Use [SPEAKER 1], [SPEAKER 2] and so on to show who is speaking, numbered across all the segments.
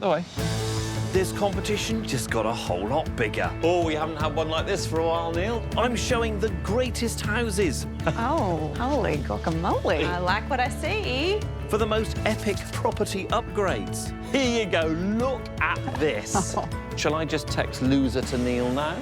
[SPEAKER 1] No way.
[SPEAKER 2] This competition just got a whole lot bigger.
[SPEAKER 1] Oh, we haven't had one like this for a while, Neil.
[SPEAKER 2] I'm showing the greatest houses
[SPEAKER 3] Oh, holy guacamole. I like what I see.
[SPEAKER 2] for the most epic property upgrades. Here you go, look at this. Shall I just text loser to Neil now?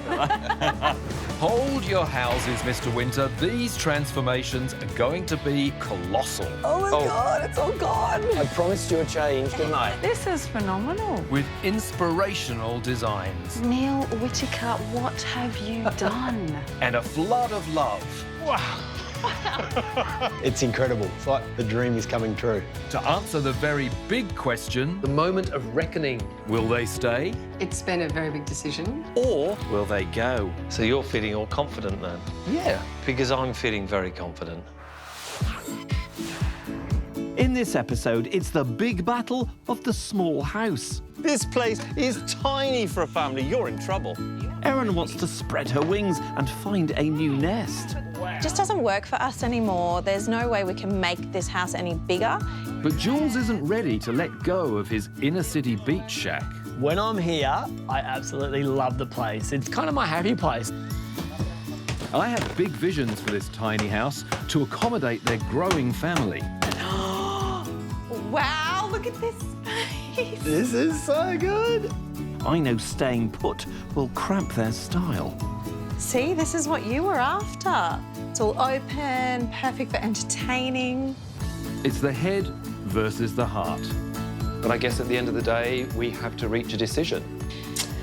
[SPEAKER 4] Hold your houses, Mr. Winter. These transformations are going to be colossal.
[SPEAKER 3] Oh my God, it's all gone.
[SPEAKER 1] I promised you a change, didn't I?
[SPEAKER 3] This is phenomenal.
[SPEAKER 4] With inspirational designs
[SPEAKER 3] Neil Whittaker, what have you done?
[SPEAKER 4] and a flood of love.
[SPEAKER 5] It's incredible. It's like the dream is coming true.
[SPEAKER 4] To answer the very big question,
[SPEAKER 1] The moment of reckoning.
[SPEAKER 4] will they stay?
[SPEAKER 6] It's been a very big decision.
[SPEAKER 2] Or will they go?
[SPEAKER 7] So you're feeling all confident then?
[SPEAKER 1] Yeah.
[SPEAKER 7] Because I'm feeling very confident.
[SPEAKER 2] In this episode, it's the big battle of the small house.
[SPEAKER 1] This place is tiny for a family. You're in trouble.
[SPEAKER 2] Erin wants to spread her wings and find a new nest.
[SPEAKER 8] Just doesn't work for us anymore. There's no way we can make this house any bigger.
[SPEAKER 4] But Jules isn't ready to let go of his inner city beach shack.
[SPEAKER 9] When I'm here, I absolutely love the place. It's kind of my happy place.
[SPEAKER 4] I have big visions for this tiny house to accommodate their growing family.
[SPEAKER 8] Wow, look at this space.
[SPEAKER 5] This is so good.
[SPEAKER 2] I know staying put will cramp their style.
[SPEAKER 8] See, this is what you were after. It's all open, perfect for entertaining.
[SPEAKER 4] It's the head versus the heart.
[SPEAKER 7] But I guess at the end of the day, we have to reach a decision.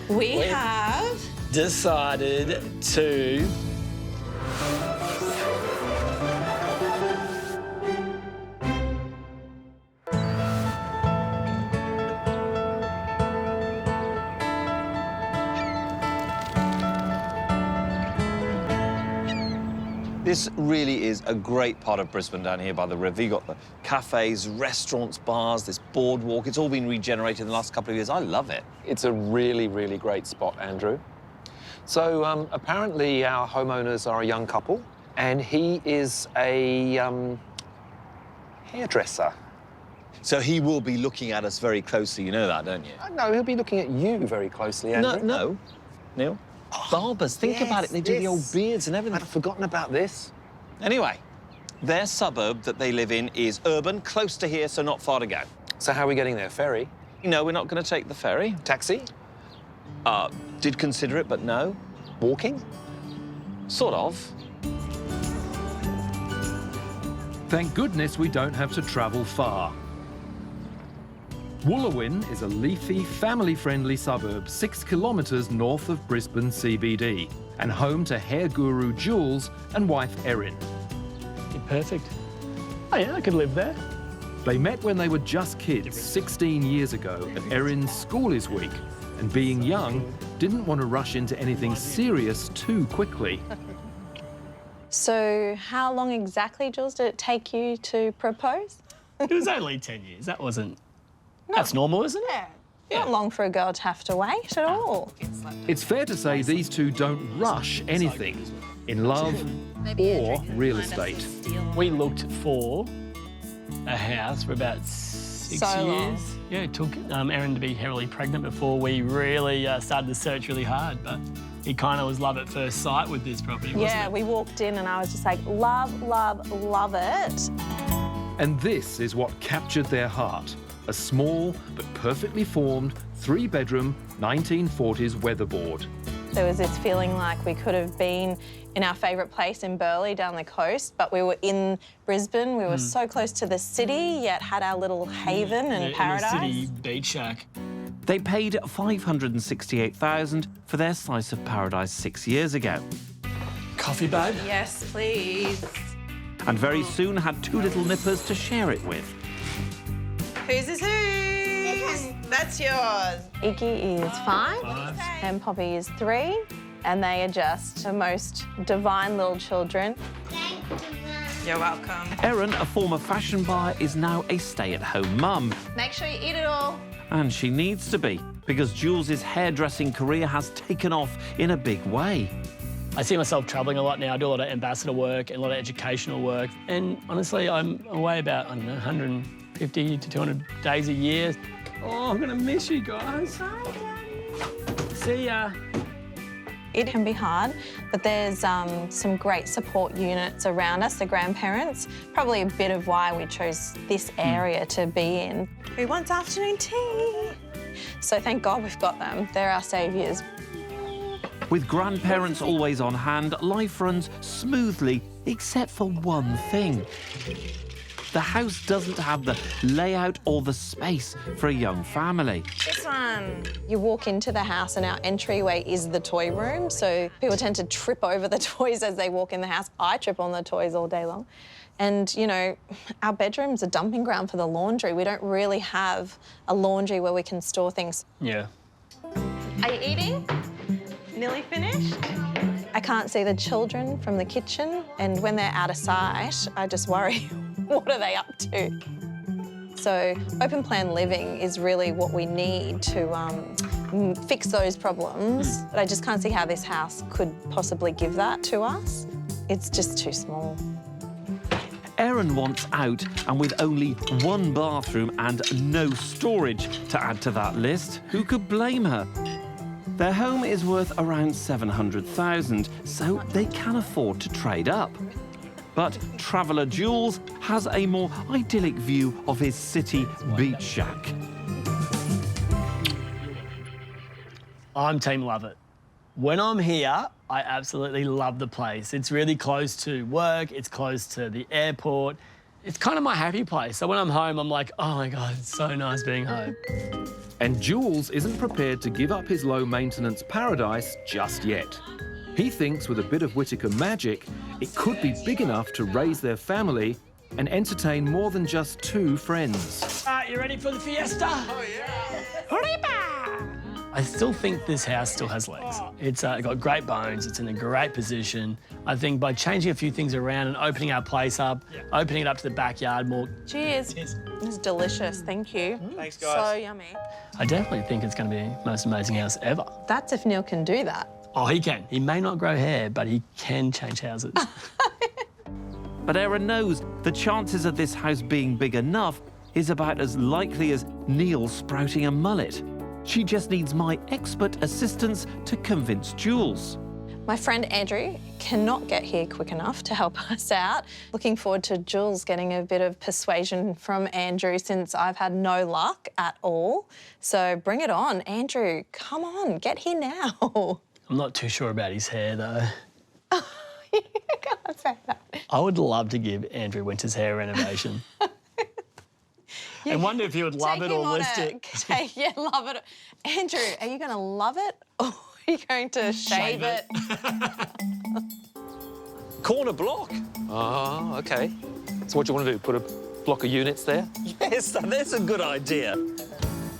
[SPEAKER 8] We have...
[SPEAKER 9] Decided to...
[SPEAKER 1] This really is a great part of Brisbane down here by the river. You've got the cafes, restaurants, bars, this boardwalk. It's all been regenerated in the last couple of years. I love it.
[SPEAKER 7] It's a really, really great spot, Andrew. So apparently our homeowners are a young couple, and he is a hairdresser.
[SPEAKER 1] So he will be looking at us very closely. You know that, don't you?
[SPEAKER 7] No, he'll be looking at you very closely, Andrew.
[SPEAKER 1] No, Neil. Barbers, think about it. They do the old beards and everything.
[SPEAKER 7] I'd forgotten about this.
[SPEAKER 1] Anyway, their suburb that they live in is urban, close to here, so not far to go.
[SPEAKER 7] So how are we getting there? Ferry?
[SPEAKER 1] No, we're not going to take the ferry.
[SPEAKER 7] Taxi?
[SPEAKER 1] Did consider it, but no.
[SPEAKER 7] Walking?
[SPEAKER 1] Sort of.
[SPEAKER 4] Thank goodness we don't have to travel far. Wooloowin is a leafy, family-friendly suburb 6 kilometres north of Brisbane CBD and home to hair guru Jules and wife Erin.
[SPEAKER 9] Perfect. Oh yeah, I could live there.
[SPEAKER 4] They met when they were just kids 16 years ago at Erin's School is Week, and being young, didn't want to rush into anything serious too quickly.
[SPEAKER 8] So how long exactly, Jules, did it take you to propose?
[SPEAKER 9] It was only 10 years. That wasn't... That's normal, isn't it?
[SPEAKER 8] Yeah. Not long for a girl to have to wait at all.
[SPEAKER 4] It's fair to say these two don't rush anything in love or real estate.
[SPEAKER 9] We looked for a house for about 6
[SPEAKER 8] So
[SPEAKER 9] years.
[SPEAKER 8] long.
[SPEAKER 9] Yeah, it took Erin to be heavily pregnant before we really started to search really hard, but it kind of was love at first sight with this property, wasn't
[SPEAKER 8] Yeah,
[SPEAKER 9] it?
[SPEAKER 8] we walked in and I was just like, love, love, love it.
[SPEAKER 4] And this is what captured their heart. A small but perfectly formed 3-bedroom 1940s weatherboard.
[SPEAKER 8] There was this feeling like we could have been in our favourite place in Burleigh down the coast, but we were in Brisbane. We were so close to the city, yet had our little haven and paradise.
[SPEAKER 9] In the city beach shack.
[SPEAKER 2] They paid $568,000 for their slice of paradise 6 years ago.
[SPEAKER 9] Coffee, babe?
[SPEAKER 8] Yes, please.
[SPEAKER 2] And very soon had 2 little nippers to share it with.
[SPEAKER 8] Whose is whose? That's yours. Iggy is 5 and Poppy is 3, and they are just the most divine little children. You're welcome.
[SPEAKER 2] Erin, a former fashion buyer, is now a stay-at-home mum.
[SPEAKER 8] Make sure you eat it all.
[SPEAKER 2] And she needs to be, because Jules' hairdressing career has taken off in a big way.
[SPEAKER 9] I see myself travelling a lot now. I do a lot of ambassador work and a lot of educational work. And honestly, I'm away about, I don't know, 100 150 to 200 days a year. Oh, I'm gonna miss you guys. See ya.
[SPEAKER 8] It can be hard, but there's some great support units around us, the grandparents. Probably a bit of why we chose this area to be in. Who wants afternoon tea? So thank God we've got them. They're our saviours.
[SPEAKER 2] With grandparents always on hand, life runs smoothly, except for one thing. The house doesn't have the layout or the space for a young family.
[SPEAKER 8] This one. You walk into the house and our entryway is the toy room, so people tend to trip over the toys as they walk in the house. I trip on the toys all day long. And, you know, our bedroom's a dumping ground for the laundry. We don't really have a laundry where we can store things.
[SPEAKER 9] Yeah.
[SPEAKER 8] Are you eating? Nearly finished? I can't see the children from the kitchen, and when they're out of sight, I just worry, what are they up to? So open plan living is really what we need to fix those problems, but I just can't see how this house could possibly give that to us. It's just too small.
[SPEAKER 2] Erin wants out, and with only one bathroom and no storage to add to that list, who could blame her? Their home is worth around $700,000, so they can afford to trade up. But traveller Jules has a more idyllic view of his city beach shack.
[SPEAKER 9] I'm team love it. When I'm here, I absolutely love the place. It's really close to work, it's close to the airport. It's kind of my happy place. So when I'm home, I'm like, oh my God, it's so nice being home.
[SPEAKER 4] And Jules isn't prepared to give up his low-maintenance paradise just yet. He thinks with a bit of Whittaker magic, it could be big enough to raise their family and entertain more than just 2 friends.
[SPEAKER 9] You ready for the fiesta? Oh, yeah. I still think this house still has legs. It's got great bones, it's in a great position. I think by changing a few things around and opening our place up, opening it up to the backyard more.
[SPEAKER 8] Cheers. It's delicious, thank you.
[SPEAKER 1] Thanks, guys.
[SPEAKER 8] So yummy.
[SPEAKER 9] I definitely think it's going to be the most amazing house ever.
[SPEAKER 8] That's if Neil can do that.
[SPEAKER 9] Oh, he can. He may not grow hair, but he can change houses.
[SPEAKER 2] But Erin knows the chances of this house being big enough is about as likely as Neil sprouting a mullet. She just needs my expert assistance to convince Jules.
[SPEAKER 8] My friend Andrew cannot get here quick enough to help us out. Looking forward to Jules getting a bit of persuasion from Andrew since I've had no luck at all. So bring it on, Andrew. Come on, get here now.
[SPEAKER 9] I'm not too sure about his hair, though.
[SPEAKER 8] You can't say that.
[SPEAKER 9] I would love to give Andrew Winter's hair a renovation. I wonder if he would love it or list it.
[SPEAKER 8] Yeah, love it. Andrew, are you going to love it or are you going to shave it?
[SPEAKER 1] Corner block.
[SPEAKER 7] Oh, OK. So what do you want to do, put a block of units there?
[SPEAKER 1] Yes, that's a good idea.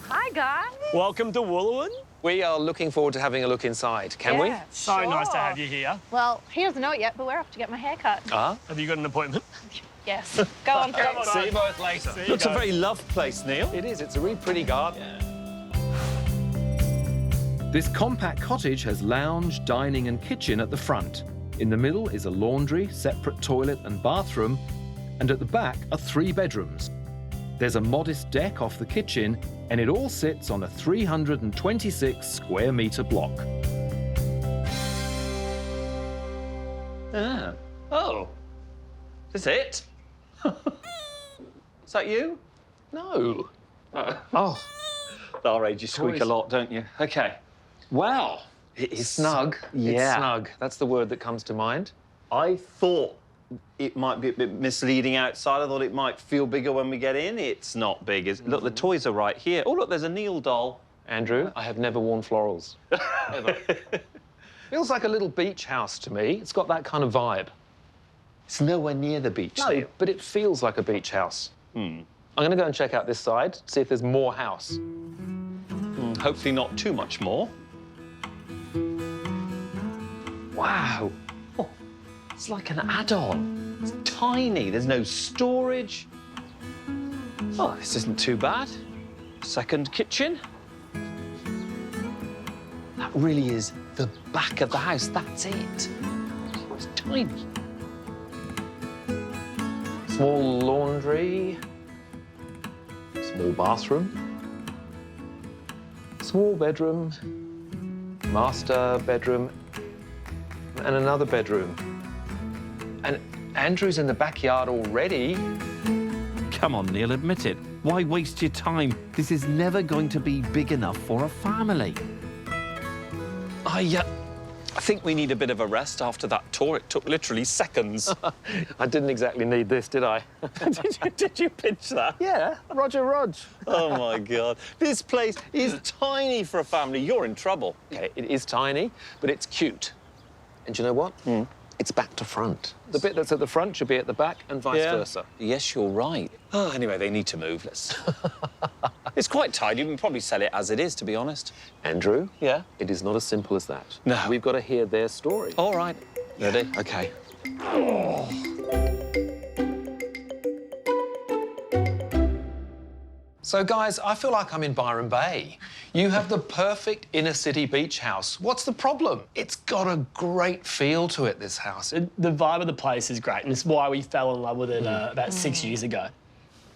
[SPEAKER 3] Hi, guys.
[SPEAKER 9] Welcome to Wooloowin.
[SPEAKER 7] We are looking forward to having a look inside, can we?
[SPEAKER 9] So nice to have you here.
[SPEAKER 3] Well, he doesn't know it yet, but we're off to get my hair cut.
[SPEAKER 9] Have you got an appointment?
[SPEAKER 3] Yes. Go on through.
[SPEAKER 1] See you both later.
[SPEAKER 9] See you
[SPEAKER 1] Looks a
[SPEAKER 9] guys.
[SPEAKER 1] very loved place, Neil.
[SPEAKER 7] It is. It's a really pretty garden.
[SPEAKER 4] This compact cottage has lounge, dining and kitchen at the front. In the middle is a laundry, separate toilet and bathroom, and at the back are 3 bedrooms. There's a modest deck off the kitchen, and it all sits on a 326 square metre block.
[SPEAKER 1] Ah. Oh. Is this it? Is that you?
[SPEAKER 7] No.
[SPEAKER 1] Oh. Our age, you squeak a lot, don't you? OK. Well, it is
[SPEAKER 7] Snug.
[SPEAKER 1] Yeah.
[SPEAKER 7] It's snug. That's the word that comes to mind.
[SPEAKER 1] I thought it might be a bit misleading outside. I thought it might feel bigger when we get in. It's not big. Look, the toys are right here. Oh, look, there's a Neil doll.
[SPEAKER 7] Andrew, I have never worn florals. Ever. Feels like a little beach house to me. It's got that kind of vibe.
[SPEAKER 1] It's nowhere near the beach.
[SPEAKER 7] No, but it feels like a beach house. I'm going to go and check out this side, see if there's more house.
[SPEAKER 1] Hopefully not too much more. Wow. Oh, it's like an add-on. It's tiny. There's no storage. Oh, this isn't too bad. Second kitchen. That really is the back of the house. That's it. It's tiny.
[SPEAKER 7] Small laundry. Small bathroom. Small bedroom. Master bedroom. And another bedroom. And Andrew's in the backyard already.
[SPEAKER 2] Come on, Neil, admit it. Why waste your time? This is never going to be big enough for a family.
[SPEAKER 1] I think we need a bit of a rest after that tour. It took literally seconds.
[SPEAKER 7] I didn't exactly need this, did I?
[SPEAKER 1] did you pitch that?
[SPEAKER 7] Yeah, Roger Rog.
[SPEAKER 1] Oh, my God. This place is tiny for a family. You're in trouble.
[SPEAKER 7] Okay, it is tiny, but it's cute. And do you know what? It's back to front. The bit that's at the front should be at the back and vice versa.
[SPEAKER 1] Yes, you're right. Oh, anyway, they need to move. Let's... It's quite tidy. We can probably sell it as it is, to be honest.
[SPEAKER 7] Andrew?
[SPEAKER 1] Yeah?
[SPEAKER 7] It is not as simple as that.
[SPEAKER 1] No.
[SPEAKER 7] We've got to hear their story.
[SPEAKER 1] All right. Ready?
[SPEAKER 7] Okay. So, guys, I feel like I'm in Byron Bay. You have the perfect inner-city beach house. What's the problem? It's got a great feel to it, this house.
[SPEAKER 9] The vibe of the place is great, and it's why we fell in love with it about 6 years ago.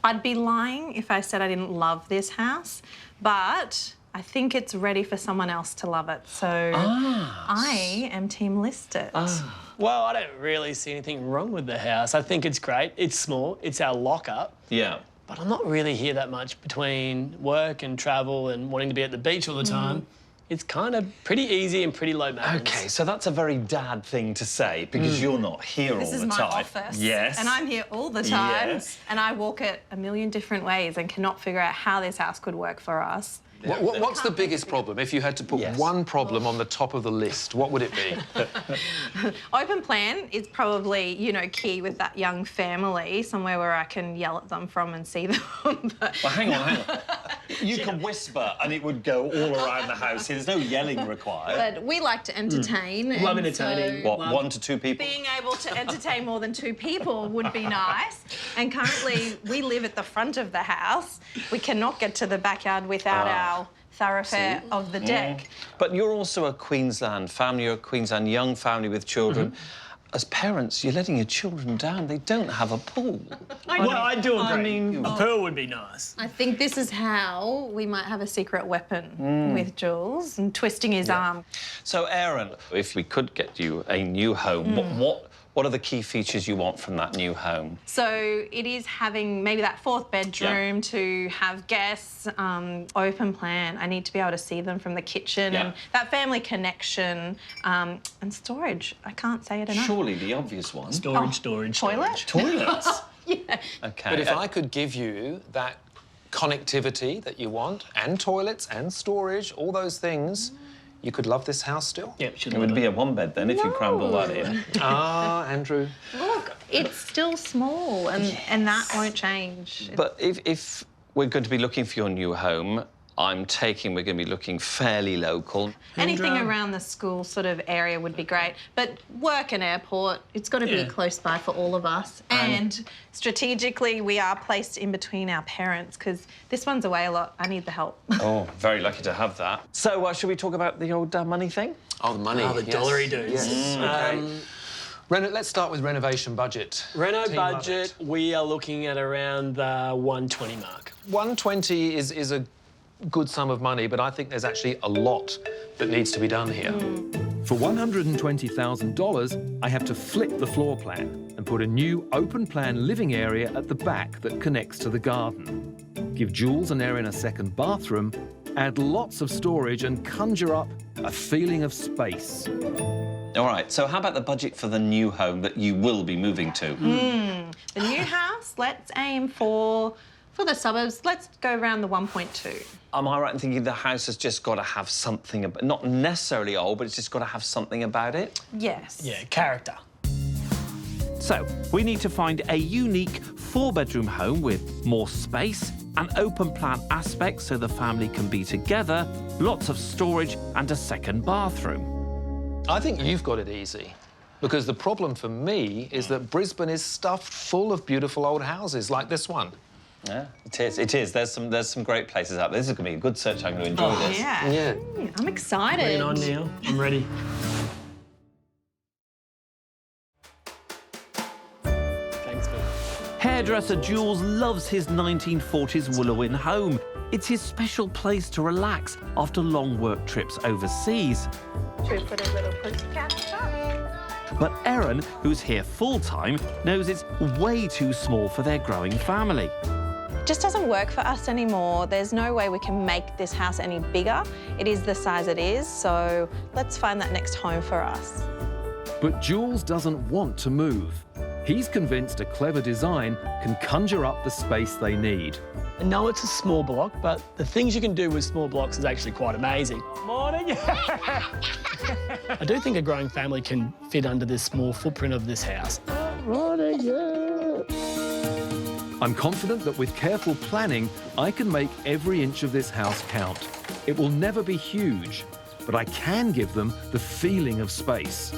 [SPEAKER 8] I'd be lying if I said I didn't love this house, but I think it's ready for someone else to love it. So I am team list it.
[SPEAKER 9] Well, I don't really see anything wrong with the house. I think it's great. It's small. It's our lock-up.
[SPEAKER 1] Yeah.
[SPEAKER 9] But I'm not really here that much between work and travel and wanting to be at the beach all the time. It's kind of pretty easy and pretty low maintenance.
[SPEAKER 1] OK, so that's a very dad thing to say because you're not here all the time.
[SPEAKER 8] This is my office.
[SPEAKER 1] Yes.
[SPEAKER 8] And I'm here all the time.
[SPEAKER 1] Yes.
[SPEAKER 8] And I walk it a million different ways and cannot figure out how this house could work for us.
[SPEAKER 7] What's the biggest problem? If you had to put one problem on the top of the list, what would it be?
[SPEAKER 8] Open plan is probably, you know, key with that young family, somewhere where I can yell at them from and see them. But...
[SPEAKER 1] Well, hang on. You can whisper and it would go all around the house. There's no yelling required.
[SPEAKER 8] But we like to entertain.
[SPEAKER 9] Love
[SPEAKER 8] and
[SPEAKER 9] entertaining.
[SPEAKER 8] so
[SPEAKER 1] What, 1 to 2 people?
[SPEAKER 8] being able to entertain more than 2 people would be nice. And currently, we live at the front of the house. We cannot get to the backyard without our thoroughfare of the deck.
[SPEAKER 1] But you're also a Queensland family. You're a Queensland young family with children. As parents, you're letting your children down. They don't have a pool.
[SPEAKER 9] Well, I do agree.
[SPEAKER 1] I mean...
[SPEAKER 9] A pool would be nice.
[SPEAKER 8] I think this is how we might have a secret weapon with Jules and twisting his arm.
[SPEAKER 1] So, Erin, if we could get you a new home, what are the key features you want from that new home?
[SPEAKER 8] So it is having maybe that 4th bedroom to have guests, open plan. I need to be able to see them from the kitchen and that family connection and storage. I can't say it enough.
[SPEAKER 1] Surely the obvious one.
[SPEAKER 9] Storage.
[SPEAKER 8] Toilet?
[SPEAKER 1] Toilets?
[SPEAKER 8] Yeah.
[SPEAKER 1] OK.
[SPEAKER 7] But if I could give you that connectivity that you want, and toilets and storage, all those things, you could love this house still?
[SPEAKER 9] Yeah,
[SPEAKER 1] It would be a 1-bed then if you crammed all that in.
[SPEAKER 7] Andrew.
[SPEAKER 8] Look, it's still small and that won't change.
[SPEAKER 1] But if we're going to be looking for your new home, I'm taking we're going to be looking fairly local.
[SPEAKER 8] Anything around the school sort of area would be great. But work and airport, it's got to be close by for all of us. And strategically, we are placed in between our parents because this one's away a lot. I need the help.
[SPEAKER 1] Oh, very lucky to have that. So, should we talk about the old money thing?
[SPEAKER 7] Oh, the money.
[SPEAKER 9] Oh, the dollary dudes.
[SPEAKER 7] Yes. Okay. Let's start with renovation budget.
[SPEAKER 9] Reno
[SPEAKER 7] Team love
[SPEAKER 9] budget,
[SPEAKER 7] it.
[SPEAKER 9] we are looking at around the 120 mark.
[SPEAKER 7] 120 is a good sum of money, but I think there's actually a lot that needs to be done here.
[SPEAKER 4] For $120,000, I have to flip the floor plan and put a new open-plan living area at the back that connects to the garden. Give Jules and Erin a second bathroom, add lots of storage and conjure up a feeling of space.
[SPEAKER 1] All right, so how about the budget for the new home that you will be moving to?
[SPEAKER 8] The new house, let's aim for the suburbs, let's go around the 1.2.
[SPEAKER 1] Am I right in thinking the house has just got to have something, not necessarily old, but it's just got to have something about it?
[SPEAKER 8] Yes.
[SPEAKER 9] Yeah, character.
[SPEAKER 2] So, we need to find a unique 4-bedroom home with more space, an open plan aspect so the family can be together, lots of storage and a second bathroom.
[SPEAKER 7] I think you've got it easy, because the problem for me is that Brisbane is stuffed full of beautiful old houses like this one.
[SPEAKER 1] Yeah, it is. It is. There's some great places out there. This is going to be a good search. I'm going to enjoy this.
[SPEAKER 8] Yeah. I'm excited.
[SPEAKER 9] Bring it on, Neil. I'm ready. Thanks, man.
[SPEAKER 2] Hairdresser Jules loves his 1940s Wooloowin home. It's his special place to relax after long work trips overseas.
[SPEAKER 8] Should we put a little pussycat up?
[SPEAKER 2] But Erin, who's here full-time, knows it's way too small for their growing family.
[SPEAKER 8] It just doesn't work for us anymore. There's no way we can make this house any bigger. It is the size it is, so let's find that next home for us.
[SPEAKER 4] But Jules doesn't want to move. He's convinced a clever design can conjure up the space they need.
[SPEAKER 9] I know it's a small block, but the things you can do with small blocks is actually quite amazing. Morning! I do think a growing family can fit under this small footprint of this house. Morning, yeah!
[SPEAKER 4] I'm confident that with careful planning, I can make every inch of this house count. It will never be huge, but I can give them the feeling of space.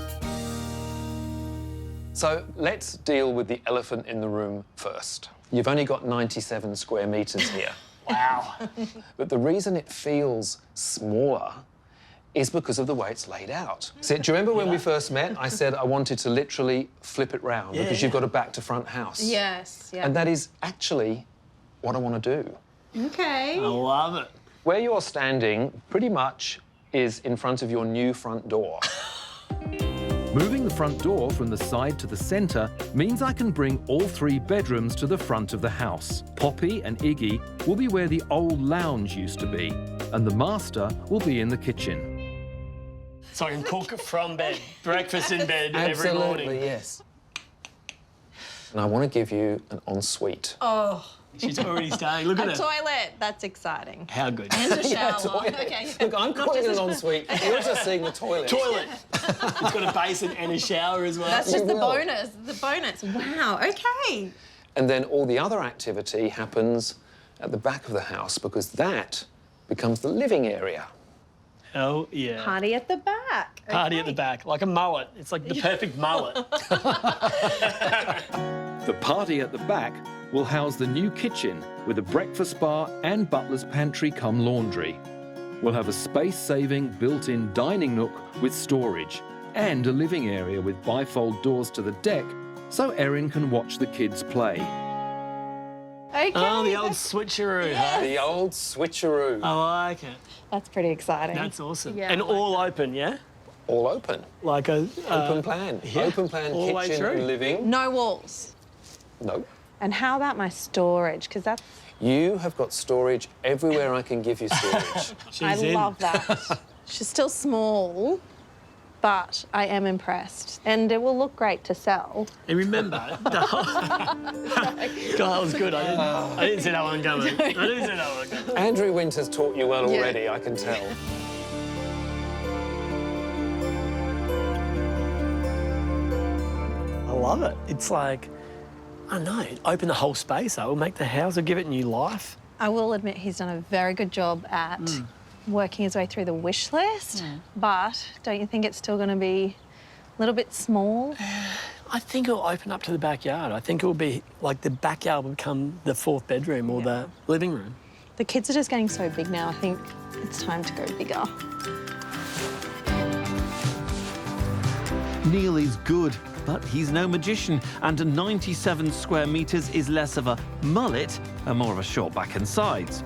[SPEAKER 7] So let's deal with the elephant in the room first. You've only got 97 square metres here.
[SPEAKER 9] Wow.
[SPEAKER 7] But the reason it feels smaller is because of the way it's laid out. So, do you remember when we first met, I said I wanted to literally flip it round because you've got a back-to-front house?
[SPEAKER 6] Yes, yeah.
[SPEAKER 7] And that is actually what I want to do.
[SPEAKER 6] Okay.
[SPEAKER 9] I love it.
[SPEAKER 7] Where you're standing pretty much is in front of your new front door.
[SPEAKER 4] Moving the front door from the side to the centre means I can bring all 3 bedrooms to the front of the house. Poppy and Iggy will be where the old lounge used to be, and the master will be in the kitchen.
[SPEAKER 9] So I can cook from bed, breakfast in bed every morning.
[SPEAKER 7] Absolutely, yes. And I want to give you an ensuite.
[SPEAKER 6] Oh.
[SPEAKER 9] She's already staying. Look at
[SPEAKER 8] A
[SPEAKER 9] it.
[SPEAKER 8] toilet, that's exciting.
[SPEAKER 9] How good.
[SPEAKER 6] And a
[SPEAKER 7] Yeah,
[SPEAKER 6] shower.
[SPEAKER 7] toilet.
[SPEAKER 6] Okay.
[SPEAKER 7] Look, I'm calling it an ensuite. You're just seeing the toilet.
[SPEAKER 9] Toilet. It's got a basin and a shower as well.
[SPEAKER 6] That's just
[SPEAKER 7] You
[SPEAKER 6] the
[SPEAKER 7] will.
[SPEAKER 6] bonus. The bonus. Wow, okay.
[SPEAKER 7] And then all the other activity happens at the back of the house because that becomes the living area.
[SPEAKER 9] Oh, yeah.
[SPEAKER 8] Party at the back.
[SPEAKER 9] Party at the back, like a mullet. It's like the perfect mullet.
[SPEAKER 4] The party at the back will house the new kitchen with a breakfast bar and butler's pantry cum laundry. We'll have a space-saving built-in dining nook with storage and a living area with bifold doors to the deck so Erin can watch the kids play.
[SPEAKER 8] Okay.
[SPEAKER 9] Oh, the old switcheroo, huh?
[SPEAKER 7] The old switcheroo.
[SPEAKER 9] I like it.
[SPEAKER 8] That's pretty exciting.
[SPEAKER 9] That's awesome.
[SPEAKER 6] Yeah,
[SPEAKER 9] And
[SPEAKER 6] I like
[SPEAKER 9] all open, yeah?
[SPEAKER 7] All open.
[SPEAKER 9] Like a...
[SPEAKER 7] Open plan.
[SPEAKER 9] yeah,
[SPEAKER 7] Open plan
[SPEAKER 9] all the way
[SPEAKER 7] kitchen,
[SPEAKER 9] through.
[SPEAKER 7] living.
[SPEAKER 8] No walls.
[SPEAKER 7] No.
[SPEAKER 8] And how about my storage? Because that's...
[SPEAKER 7] You have got storage everywhere I can give you storage.
[SPEAKER 9] She's
[SPEAKER 8] I
[SPEAKER 9] in.
[SPEAKER 8] love that. She's still small, but I am impressed. And it will look great to sell.
[SPEAKER 9] And remember, God, that was good. I didn't see that one coming. I didn't see that one coming.
[SPEAKER 7] Andrew Winter's taught you well already, I can tell.
[SPEAKER 9] I love it. It's like, I don't know, open the whole space up. It'll make the house, it'll give it new life.
[SPEAKER 8] I will admit he's done a very good job at working his way through the wish list, but don't you think it's still going to be a little bit small?
[SPEAKER 9] I think it'll open up to the backyard. I think it'll be like the backyard will become the 4th bedroom or the living room.
[SPEAKER 8] The kids are just getting so big now, I think it's time to go bigger.
[SPEAKER 2] Neil is good, but he's no magician, and 97 square metres is less of a mullet and more of a short back and sides.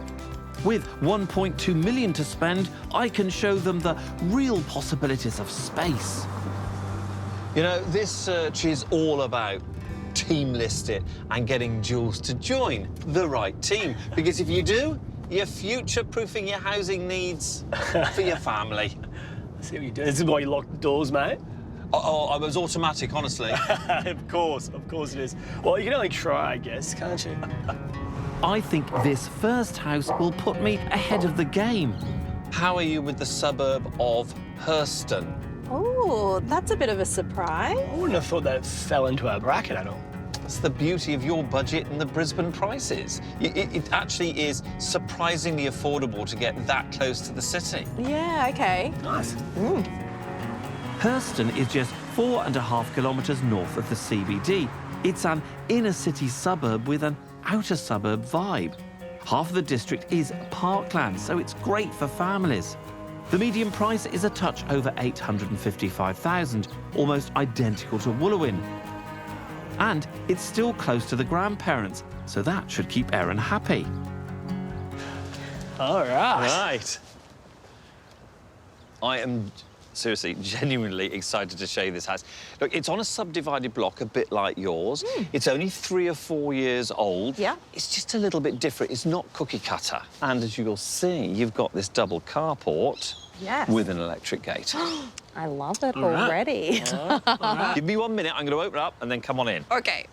[SPEAKER 2] With 1.2 million to spend, I can show them the real possibilities of space.
[SPEAKER 1] You know, this search is all about team list it and getting Jules to join the right team. Because if you do, you're future-proofing your housing needs for your family.
[SPEAKER 9] See what you do. This is why you lock the doors, mate.
[SPEAKER 1] Oh, I was automatic, honestly.
[SPEAKER 9] Of course it is. Well, you can only try, I guess, can't you?
[SPEAKER 2] I think this first house will put me ahead of the game.
[SPEAKER 1] How are you with the suburb of Hurston?
[SPEAKER 8] Oh, that's a bit of a surprise.
[SPEAKER 9] I wouldn't have thought that fell into our bracket at all.
[SPEAKER 1] That's the beauty of your budget and the Brisbane prices. It actually is surprisingly affordable to get that close to the city.
[SPEAKER 8] Yeah, okay.
[SPEAKER 9] Nice.
[SPEAKER 2] Hurston is just 4.5 kilometres north of the CBD. It's an inner city suburb with an outer suburb vibe. Half of the district is parkland, so it's great for families. The median price is a touch over $855,000, almost identical to Wooloowin. And it's still close to the grandparents, so that should keep Erin happy.
[SPEAKER 9] All right.
[SPEAKER 1] Right. I am seriously, genuinely excited to show you this house. Look, it's on a subdivided block, a bit like yours. It's only 3 or 4 years old.
[SPEAKER 8] Yeah.
[SPEAKER 1] It's just a little bit different. It's not cookie cutter. And as you'll see, you've got this double carport
[SPEAKER 8] Yes.
[SPEAKER 1] with an electric gate.
[SPEAKER 8] I love it already.
[SPEAKER 1] Give me 1 minute, I'm going to open it up and then come on in.
[SPEAKER 8] Okay.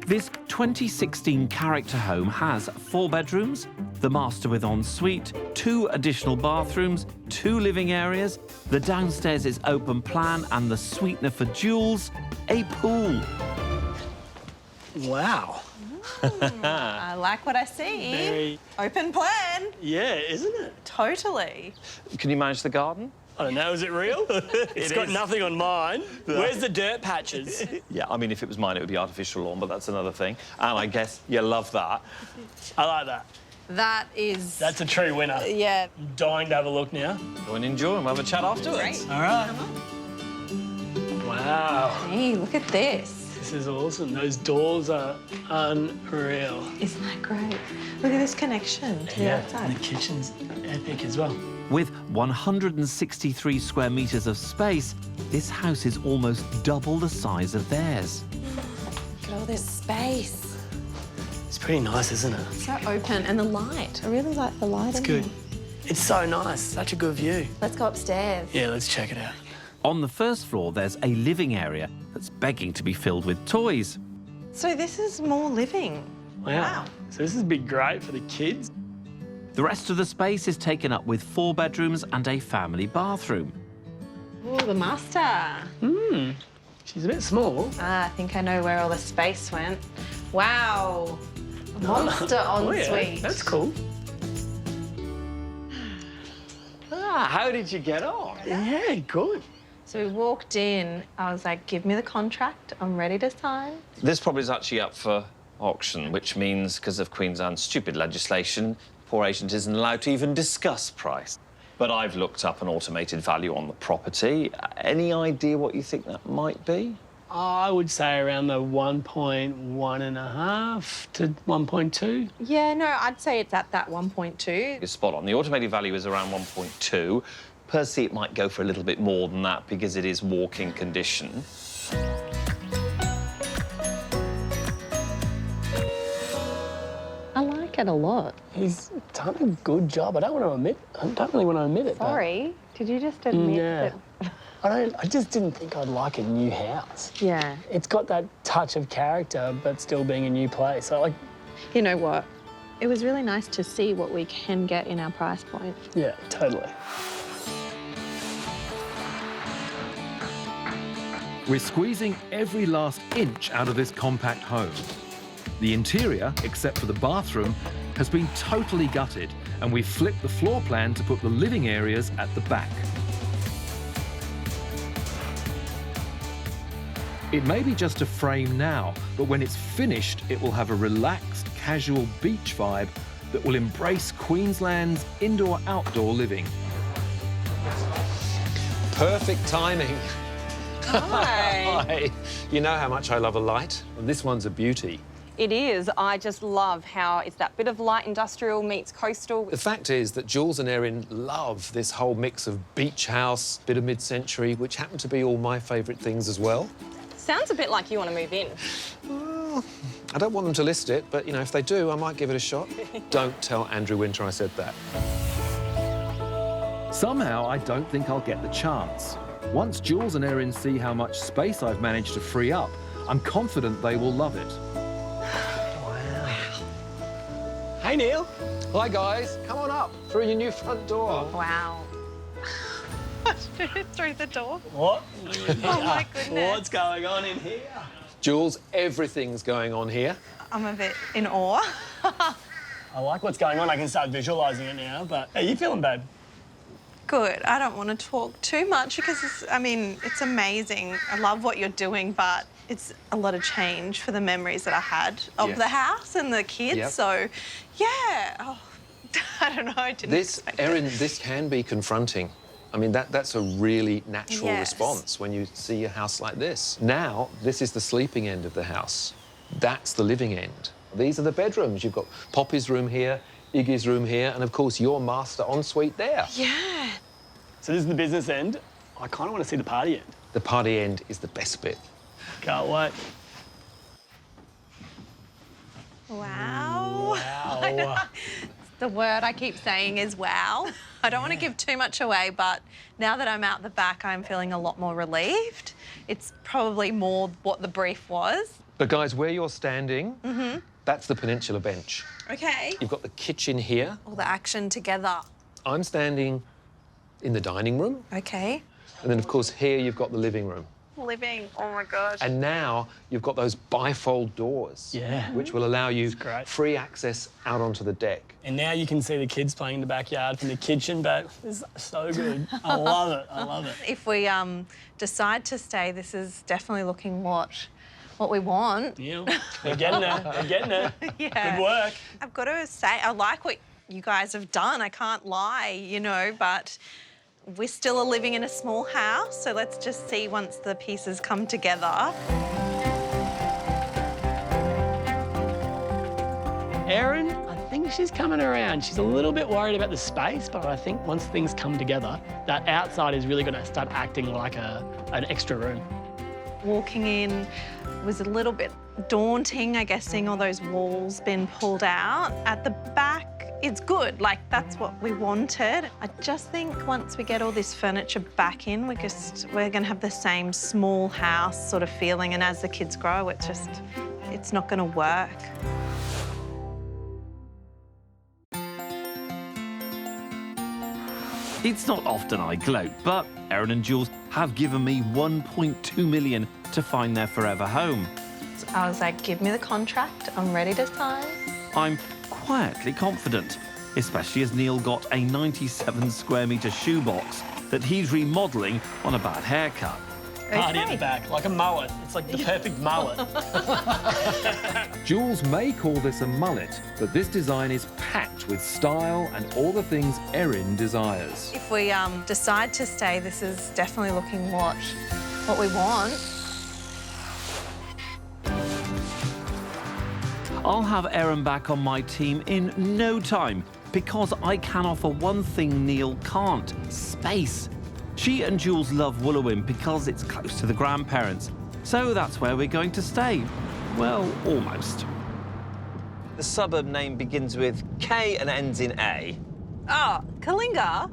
[SPEAKER 2] This 2016 character home has 4 bedrooms, the master with ensuite, 2 additional bathrooms, 2 living areas, the downstairs is open plan, and the sweetener for Jules, a pool.
[SPEAKER 9] Wow.
[SPEAKER 8] I like what I see.
[SPEAKER 9] Very...
[SPEAKER 8] Open plan.
[SPEAKER 9] Yeah, isn't it?
[SPEAKER 8] Totally.
[SPEAKER 1] Can you manage the garden?
[SPEAKER 9] I don't know, is it real? It's got nothing on mine. Where's the dirt patches?
[SPEAKER 1] Yeah, I mean, if it was mine, it would be artificial lawn, but that's another thing. And I guess you love that.
[SPEAKER 9] I like that.
[SPEAKER 8] That is...
[SPEAKER 9] That's a true winner.
[SPEAKER 8] Yeah.
[SPEAKER 9] I'm dying to have a look now.
[SPEAKER 1] Go and enjoy and we'll have a chat afterwards.
[SPEAKER 8] Great.
[SPEAKER 9] All right. Wow.
[SPEAKER 8] Hey, look at this.
[SPEAKER 9] This is awesome. Those doors are unreal.
[SPEAKER 8] Isn't that great? Look at this connection to the
[SPEAKER 9] And
[SPEAKER 8] outside.
[SPEAKER 9] the kitchen's epic as well.
[SPEAKER 2] With 163 square metres of space, this house is almost double the size of theirs.
[SPEAKER 8] Look at all this space.
[SPEAKER 9] It's pretty nice, isn't it?
[SPEAKER 8] So open. And the light. I really like the light.
[SPEAKER 9] It's good. It's so nice. Such a good view.
[SPEAKER 8] Let's go upstairs.
[SPEAKER 9] Yeah, let's check it out.
[SPEAKER 2] On the first floor, there's a living area that's begging to be filled with toys.
[SPEAKER 6] So this is more living.
[SPEAKER 9] Wow. So this would be great for the kids.
[SPEAKER 2] The rest of the space is taken up with 4 bedrooms and a family bathroom.
[SPEAKER 8] Oh, the master.
[SPEAKER 9] She's a bit small.
[SPEAKER 8] Ah, I think I know where all the space went. Wow. A monster ensuite.
[SPEAKER 9] Oh, yeah. That's cool.
[SPEAKER 1] How did you get on?
[SPEAKER 9] Yeah, good.
[SPEAKER 8] So we walked in. I was like, give me the contract. I'm ready to sign.
[SPEAKER 1] This property is actually up for auction, which means, because of Queensland's stupid legislation, poor agent isn't allowed to even discuss price. But I've looked up an automated value on the property. Any idea what you think that might be?
[SPEAKER 9] I would say around the 1.1.5 to 1.2.
[SPEAKER 8] Yeah, no, I'd say it's at that 1.2.
[SPEAKER 1] You're spot on. The automated value is around 1.2. Per se, it might go for a little bit more than that because it is walk-in condition.
[SPEAKER 8] I like it a lot.
[SPEAKER 9] He's done a good job. I don't really want to admit it.
[SPEAKER 8] Sorry, did you just admit
[SPEAKER 9] Yeah.
[SPEAKER 8] that?
[SPEAKER 9] I just didn't think I'd like a new house.
[SPEAKER 8] Yeah.
[SPEAKER 9] It's got that touch of character, but still being a new place.
[SPEAKER 8] You know what? It was really nice to see what we can get in our price point.
[SPEAKER 9] Yeah, totally.
[SPEAKER 4] We're squeezing every last inch out of this compact home. The interior, except for the bathroom, has been totally gutted, and we've flipped the floor plan to put the living areas at the back. It may be just a frame now, but when it's finished, it will have a relaxed, casual beach vibe that will embrace Queensland's indoor-outdoor living.
[SPEAKER 7] Perfect timing.
[SPEAKER 8] Hi.
[SPEAKER 7] Hi. You know how much I love a light, and this one's a beauty.
[SPEAKER 6] It is. I just love how it's that bit of light industrial meets coastal.
[SPEAKER 7] The fact is that Jules and Erin love this whole mix of beach house, bit of mid-century, which happen to be all my favourite things as well.
[SPEAKER 6] Sounds a bit like you want to move in.
[SPEAKER 7] Well, I don't want them to list it, but, you know, if they do, I might give it a shot. Don't tell Andrew Winter I said that.
[SPEAKER 4] Somehow, I don't think I'll get the chance. Once Jules and Erin see how much space I've managed to free up, I'm confident they will love it.
[SPEAKER 9] Hey, Neil.
[SPEAKER 7] Hi, guys. Come on up through your new front door.
[SPEAKER 8] Wow.
[SPEAKER 6] Through the door.
[SPEAKER 9] What?
[SPEAKER 6] Oh, my goodness.
[SPEAKER 9] What's going on in here?
[SPEAKER 7] Jules, everything's going on here.
[SPEAKER 6] I'm a bit in awe.
[SPEAKER 9] I like what's going on. I can start visualising it now, but how you feeling, babe?
[SPEAKER 6] Good. I don't want to talk too much because, it's amazing. I love what you're doing, but it's a lot of change for the memories that I had of the house and the kids.
[SPEAKER 7] Yep.
[SPEAKER 6] So, yeah. Oh, I don't know. I didn't
[SPEAKER 7] This,
[SPEAKER 6] expect
[SPEAKER 7] Erin,
[SPEAKER 6] it.
[SPEAKER 7] this can be confronting. I mean, that's a really natural
[SPEAKER 6] Yes.
[SPEAKER 7] response when you see a house like this. Now, this is the sleeping end of the house. That's the living end. These are the bedrooms. You've got Poppy's room here, Iggy's room here, and of course your master ensuite there.
[SPEAKER 6] Yeah.
[SPEAKER 9] So this is the business end. I kind of want to see the party end.
[SPEAKER 7] The party end is the best bit.
[SPEAKER 9] Can't wait.
[SPEAKER 6] Wow.
[SPEAKER 9] Wow.
[SPEAKER 6] The word I keep saying is wow. I don't want to give too much away, but now that I'm out the back, I'm feeling a lot more relieved. It's probably more what the brief was.
[SPEAKER 7] But guys, where you're standing, that's the peninsula bench.
[SPEAKER 6] Okay.
[SPEAKER 7] You've got the kitchen here.
[SPEAKER 6] All the action together.
[SPEAKER 7] I'm standing in the dining room.
[SPEAKER 6] Okay.
[SPEAKER 7] And then, of course, here you've got the living room.
[SPEAKER 6] Living. Oh, my gosh.
[SPEAKER 7] And now you've got those bifold doors,
[SPEAKER 9] Yeah.
[SPEAKER 7] which will allow you
[SPEAKER 9] great.
[SPEAKER 7] free access out onto the deck.
[SPEAKER 9] And now you can see the kids playing in the backyard from the kitchen, but it's so good. I love it. I love it.
[SPEAKER 6] If we decide to stay, this is definitely looking what we want.
[SPEAKER 9] Yeah, we're getting there. We're getting there.
[SPEAKER 6] Yeah.
[SPEAKER 9] Good work.
[SPEAKER 6] I've got to say, I like what you guys have done. I can't lie, you know, but we're still living in a small house, so let's just see once the pieces come together.
[SPEAKER 9] Erin, I think she's coming around. She's a little bit worried about the space, but I think once things come together, that outside is really going to start acting like an extra room.
[SPEAKER 6] Walking in was a little bit daunting, I guess, seeing all those walls been pulled out. At the back, it's good, like that's what we wanted. I just think once we get all this furniture back in, we're gonna have the same small house sort of feeling, and as the kids grow, it's not gonna work.
[SPEAKER 2] It's not often I gloat, but Erin and Jules have given me 1.2 million to find their forever home.
[SPEAKER 6] So I was like, give me the contract, I'm ready to sign.
[SPEAKER 2] I'm quietly confident, especially as Neil got a 97 square metre shoebox that he's remodelling on a bad haircut.
[SPEAKER 9] Party at the back, like a mullet. It's like the perfect mullet.
[SPEAKER 4] Jules may call this a mullet, but this design is packed with style and all the things Erin desires.
[SPEAKER 6] If we decide to stay, this is definitely looking what we want.
[SPEAKER 2] I'll have Erin back on my team in no time because I can offer one thing Neil can't: space. She and Jules love Wooloowin because it's close to the grandparents, so that's where we're going to stay. Well, almost.
[SPEAKER 1] The suburb name begins with K and ends in A.
[SPEAKER 6] Oh, Kalinga.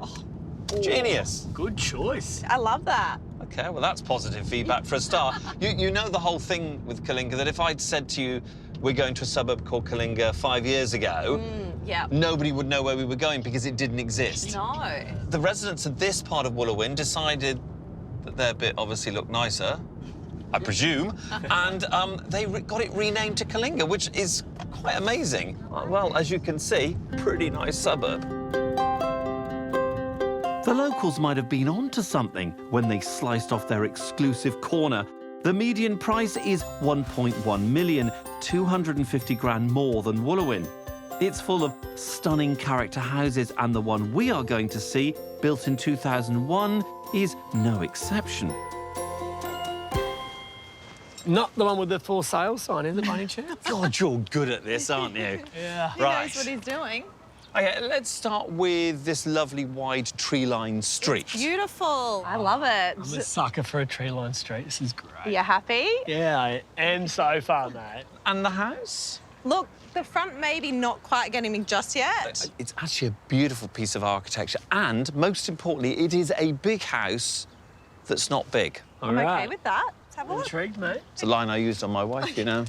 [SPEAKER 1] Genius.
[SPEAKER 9] Good choice.
[SPEAKER 6] I love that.
[SPEAKER 1] Okay, well, that's positive feedback for a start. You know the whole thing with Kalinga, that if I'd said to you, we're going to a suburb called Kalinga 5 years ago,
[SPEAKER 6] Yeah.
[SPEAKER 1] nobody would know where we were going because it didn't exist.
[SPEAKER 6] No.
[SPEAKER 1] The residents of this part of Wooloowin decided that their bit obviously looked nicer, I presume, and they got it renamed to Kalinga, which is quite amazing. Well, as you can see, pretty nice suburb.
[SPEAKER 2] The locals might have been onto something when they sliced off their exclusive corner. The median price is 1.1 million, 250 grand more than Wooloowin. It's full of stunning character houses, and the one we are going to see, built in 2001, is no exception.
[SPEAKER 9] Not the one with the for sale sign, is it, by any chance?
[SPEAKER 1] God, you're good at this, aren't you?
[SPEAKER 9] Yeah.
[SPEAKER 6] He knows what he's doing.
[SPEAKER 1] Okay, let's start with this lovely wide tree-lined street.
[SPEAKER 6] Beautiful. I love it.
[SPEAKER 9] I'm a sucker for a tree-lined street. This is great.
[SPEAKER 6] You happy?
[SPEAKER 9] Yeah, I am so far, mate.
[SPEAKER 1] And the house?
[SPEAKER 6] Look, the front maybe not quite getting me just yet.
[SPEAKER 1] It's actually a beautiful piece of architecture, and most importantly, it is a big house that's not big.
[SPEAKER 9] All
[SPEAKER 6] I'm okay
[SPEAKER 9] right.
[SPEAKER 6] with that. Let's have a look.
[SPEAKER 9] Intrigued, mate.
[SPEAKER 1] It's a line I used on my wife, you know.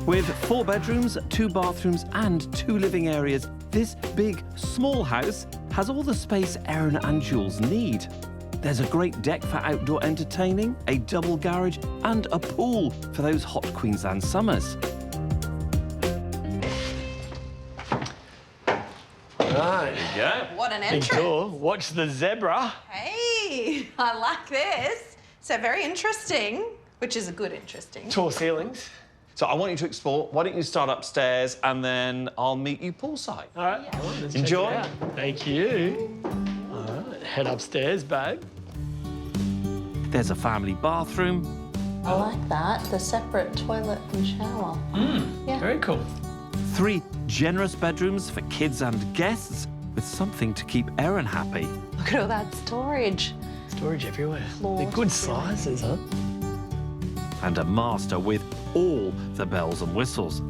[SPEAKER 2] With 4 bedrooms, 2 bathrooms and 2 living areas, this big, small house has all the space Erin and Jules need. There's a great deck for outdoor entertaining, a double garage and a pool for those hot Queensland summers.
[SPEAKER 9] Right.
[SPEAKER 1] Yeah.
[SPEAKER 6] What an
[SPEAKER 9] Big
[SPEAKER 6] entrance.
[SPEAKER 9] door. Watch the zebra.
[SPEAKER 6] Hey, I like this. So very interesting, which is a good interesting.
[SPEAKER 9] Tall ceilings.
[SPEAKER 1] So I want you to explore. Why don't you start upstairs and then I'll meet you poolside.
[SPEAKER 9] All right, let's check
[SPEAKER 1] Enjoy.
[SPEAKER 9] it out. Thank you. All right, head upstairs, babe.
[SPEAKER 2] There's a family bathroom,
[SPEAKER 8] I like that. The separate toilet and shower. Yeah.
[SPEAKER 9] Very cool.
[SPEAKER 2] 3 generous bedrooms for kids and guests, with something to keep Erin happy.
[SPEAKER 8] Look at all that storage.
[SPEAKER 9] Storage everywhere.
[SPEAKER 8] Floor
[SPEAKER 9] They're good
[SPEAKER 8] to ceiling.
[SPEAKER 9] sizes, huh?
[SPEAKER 2] And a master with all the bells and whistles.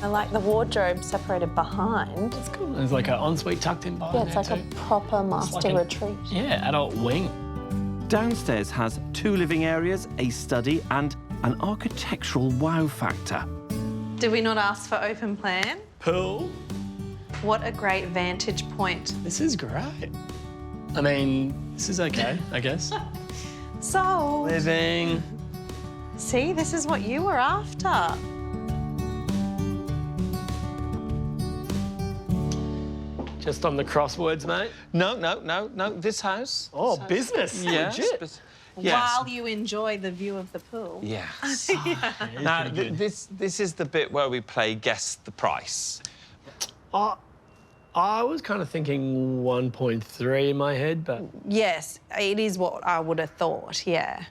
[SPEAKER 8] I like the wardrobe separated behind.
[SPEAKER 9] It's cool. There's like an ensuite tucked in behind
[SPEAKER 8] Yeah, it's
[SPEAKER 9] there
[SPEAKER 8] like a
[SPEAKER 9] too.
[SPEAKER 8] proper master
[SPEAKER 9] an-
[SPEAKER 8] retreat.
[SPEAKER 9] Yeah, adult wing.
[SPEAKER 2] Downstairs has 2 living areas, a study, and an architectural wow factor.
[SPEAKER 6] Did we not ask for open plan?
[SPEAKER 9] Pool.
[SPEAKER 6] What a great vantage point.
[SPEAKER 9] This is great. I mean, this is okay, I guess.
[SPEAKER 6] So,
[SPEAKER 9] Living.
[SPEAKER 6] see, this is what you were after.
[SPEAKER 9] Just on the crosswords, mate.
[SPEAKER 1] No. This house.
[SPEAKER 9] Oh, business.
[SPEAKER 1] Yes.
[SPEAKER 9] Legit.
[SPEAKER 1] but- yes.
[SPEAKER 6] While you enjoy the view of the pool.
[SPEAKER 1] Yes. Now, this is the bit where we play Guess the Price.
[SPEAKER 9] I was kind of thinking 1.3 in my head, but
[SPEAKER 6] Yes, it is what I would have thought, yeah.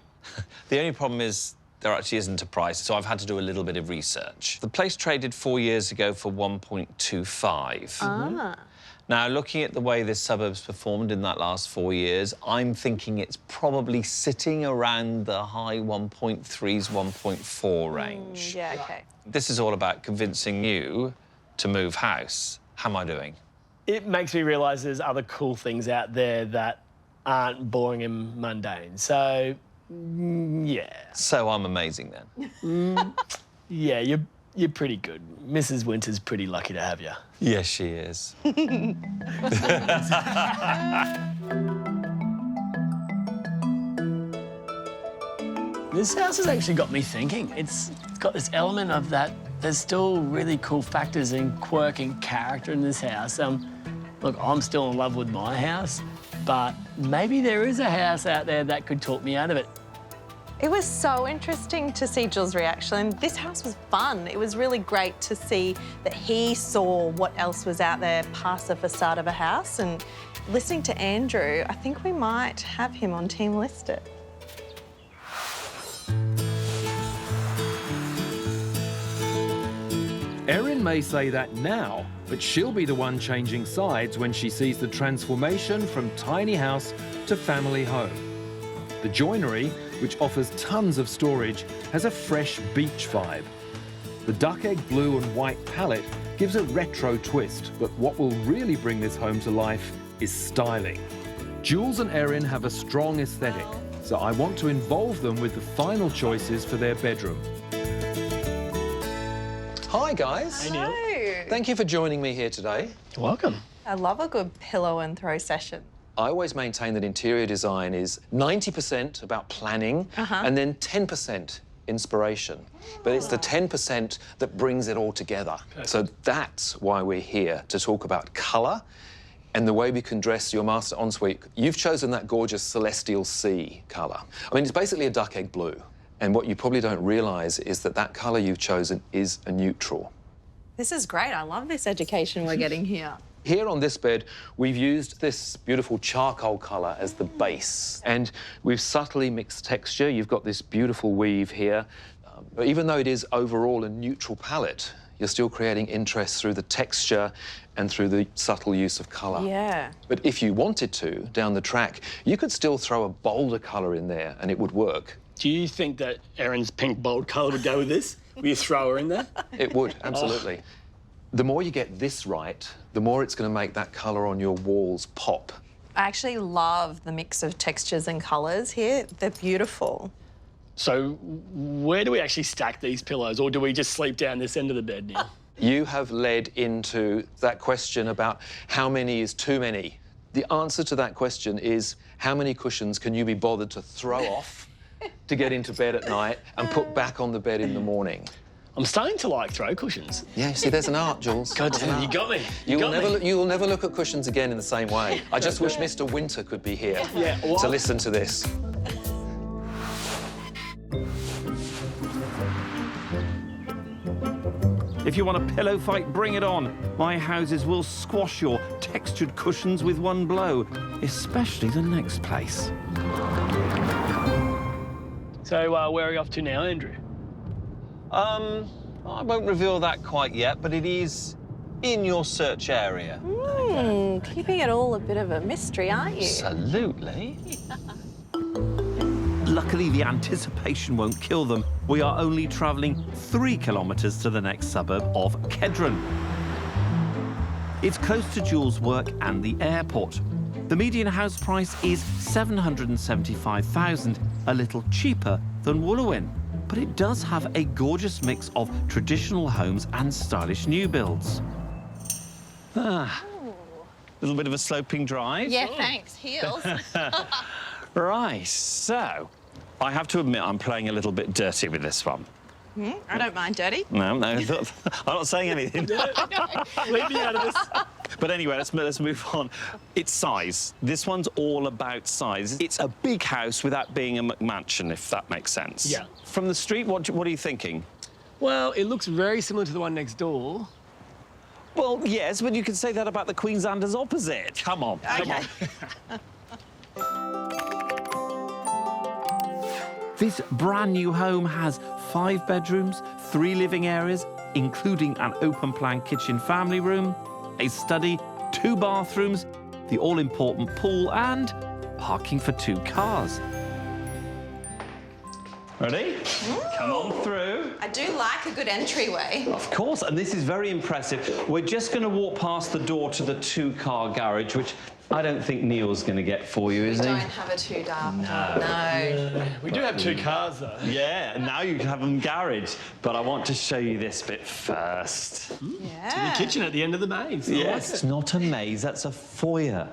[SPEAKER 1] The only problem is there actually isn't a price, so I've had to do a little bit of research. The place traded 4 years ago for 1.25.
[SPEAKER 6] Ah.
[SPEAKER 1] Now, looking at the way this suburb's performed in that last 4 years, I'm thinking it's probably sitting around the high 1.3s, 1.4 range.
[SPEAKER 6] Yeah, okay.
[SPEAKER 1] This is all about convincing you to move house. How am I doing?
[SPEAKER 9] it makes me realise there's other cool things out there that aren't boring and mundane. So, yeah.
[SPEAKER 1] So I'm amazing then.
[SPEAKER 9] Yeah, you're pretty good. Mrs. Winter's pretty lucky to have you.
[SPEAKER 1] Yes, she is.
[SPEAKER 9] This house has actually got me thinking. It's got this element of that. There's still really cool factors and quirk and character in this house. Look, I'm still in love with my house, but maybe there is a house out there that could talk me out of it.
[SPEAKER 6] It was so interesting to see Jules' reaction. This house was fun. It was really great to see that he saw what else was out there past the facade of a house. And listening to Andrew, I think we might have him on Team List It.
[SPEAKER 4] Erin may say that now, but she'll be the one changing sides when she sees the transformation from tiny house to family home. The joinery, which offers tons of storage, has a fresh beach vibe. The duck egg blue and white palette gives a retro twist, but what will really bring this home to life is styling. Jules and Erin have a strong aesthetic, so I want to involve them with the final choices for their bedroom.
[SPEAKER 7] Hi, guys.
[SPEAKER 9] Hey, Neil.
[SPEAKER 7] Thank you for joining me here today.
[SPEAKER 9] You're welcome.
[SPEAKER 6] I love a good pillow and throw session.
[SPEAKER 7] I always maintain that interior design is 90% about planning and then 10% inspiration. But it's the 10% that brings it all together. So that's why we're here, to talk about colour and the way we can dress your master ensuite. You've chosen that gorgeous celestial sea colour. I mean, it's basically a duck egg blue. And what you probably don't realise is that that colour you've chosen is a neutral.
[SPEAKER 6] This is great. I love this education we're getting here.
[SPEAKER 7] Here on this bed, we've used this beautiful charcoal colour as the base, and we've subtly mixed texture. You've got this beautiful weave here. But even though it is overall a neutral palette, you're still creating interest through the texture and through the subtle use of colour.
[SPEAKER 6] Yeah.
[SPEAKER 7] But if you wanted to, down the track, you could still throw a bolder colour in there and it would work.
[SPEAKER 9] Do you think that Erin's pink bold colour would go with this? Will you throw her in there?
[SPEAKER 7] It would, absolutely. The more you get this right, the more it's going to make that colour on your walls pop.
[SPEAKER 6] I actually love the mix of textures and colours here. They're beautiful.
[SPEAKER 9] So where do we actually stack these pillows, or do we just sleep down this end of the bed now?
[SPEAKER 7] You have led into that question about how many is too many. The answer to that question is how many cushions can you be bothered to throw off to get into bed at night and put back on the bed in the morning?
[SPEAKER 9] I'm starting to like throw cushions.
[SPEAKER 7] Yeah, you see, there's an art, Jules.
[SPEAKER 9] God
[SPEAKER 7] There's an
[SPEAKER 9] damn, you
[SPEAKER 7] art.
[SPEAKER 9] got me.
[SPEAKER 7] You will never look at cushions again in the same way. I just wish Mr. Winter could be here to listen to this.
[SPEAKER 2] If you want a pillow fight, bring it on. My houses will squash your textured cushions with one blow, especially the next place.
[SPEAKER 9] So where are you off to now, Andrew?
[SPEAKER 1] I won't reveal that quite yet, but it is in your search area.
[SPEAKER 8] Keeping it all a bit of a mystery, aren't you?
[SPEAKER 1] Absolutely.
[SPEAKER 2] Luckily, the anticipation won't kill them. We are only travelling 3 kilometres to the next suburb of Kedron. It's close to Jules' work and the airport. The median house price is $775,000, a little cheaper than Wooloowin. But it does have a gorgeous mix of traditional homes and stylish new builds. A little bit of a sloping drive.
[SPEAKER 8] Yeah, thanks. Heels.
[SPEAKER 2] Right, so I have to admit I'm playing a little bit dirty with this one.
[SPEAKER 8] I don't mind dirty.
[SPEAKER 2] No, I'm not saying anything.
[SPEAKER 9] Leave me out of this.
[SPEAKER 2] But anyway, let's move on. It's size. This one's all about size. It's a big house without being a McMansion, if that makes sense.
[SPEAKER 9] Yeah.
[SPEAKER 2] From the street, what are you thinking?
[SPEAKER 9] Well, it looks very similar to the one next door.
[SPEAKER 2] Well, yes, but you could say that about the Queenslanders opposite. Come on, come on. This brand new home has 5 bedrooms, 3 living areas, including an open-plan kitchen family room, a study, 2 bathrooms, the all-important pool, and parking for 2 cars. Ready? Come on through.
[SPEAKER 8] I do like a good entryway.
[SPEAKER 2] Of course, and this is very impressive. We're just going to walk past the door to the 2-car garage, which I don't think Neil's going to get for you, is he?
[SPEAKER 8] We don't have a 2-door. No.
[SPEAKER 9] We do have 2 cars, though.
[SPEAKER 2] Yeah, and now you can have them garage. But I want to show you this bit first.
[SPEAKER 8] Yeah.
[SPEAKER 9] The kitchen at the end of the maze.
[SPEAKER 2] Yes, it's not a maze, that's a foyer.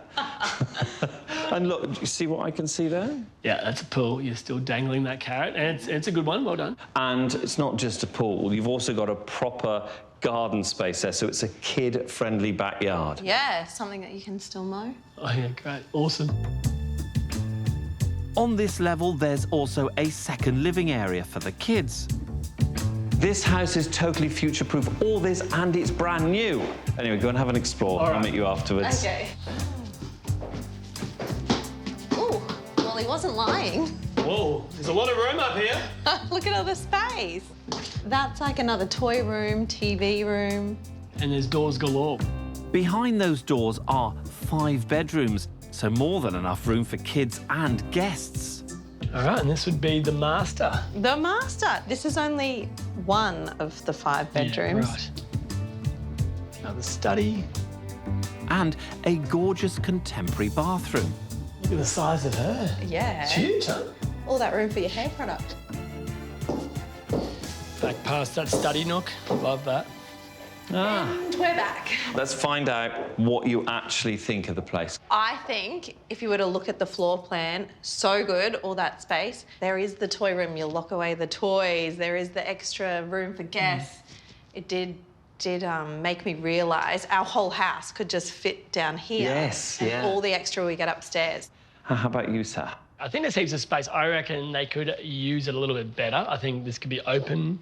[SPEAKER 2] And look, do you see what I can see there?
[SPEAKER 9] Yeah, that's a pool. You're still dangling that carrot, and it's a good one. Well done.
[SPEAKER 2] And it's not just a pool. You've also got a proper garden space there, so it's a kid-friendly backyard.
[SPEAKER 8] Yeah, something that you can still mow.
[SPEAKER 9] Oh, yeah, great. Awesome.
[SPEAKER 2] On this level, there's also a second living area for the kids. This house is totally future-proof. All this, and it's brand new. Anyway, go and have an explore.
[SPEAKER 9] All
[SPEAKER 2] I'll
[SPEAKER 9] right.
[SPEAKER 2] meet you afterwards.
[SPEAKER 8] Okay. Ooh, well, he wasn't lying.
[SPEAKER 9] Whoa, there's a lot of room up here.
[SPEAKER 8] Look at all the space. That's like another toy room, TV room.
[SPEAKER 9] And there's doors galore.
[SPEAKER 2] Behind those doors are 5 bedrooms, so more than enough room for kids and guests.
[SPEAKER 9] All right, and this would be the master.
[SPEAKER 8] The master. This is only one of the 5 bedrooms.
[SPEAKER 9] Yeah, right. Another study.
[SPEAKER 2] And a gorgeous contemporary bathroom.
[SPEAKER 9] Look at the size of her.
[SPEAKER 8] Yeah.
[SPEAKER 9] It's huge, huh?
[SPEAKER 8] All that room for your hair product.
[SPEAKER 9] Back past that study nook. Love that.
[SPEAKER 8] And we're back.
[SPEAKER 2] Let's find out what you actually think of the place.
[SPEAKER 8] I think if you were to look at the floor plan, so good, all that space. There is the toy room, you lock away the toys. There is the extra room for guests. It did make me realise our whole house could just fit down here.
[SPEAKER 2] Yes,
[SPEAKER 8] and
[SPEAKER 2] yeah.
[SPEAKER 8] all the extra we get upstairs.
[SPEAKER 2] How about you, sir?
[SPEAKER 9] I think there's heaps of space. I reckon they could use it a little bit better. I think this could be open.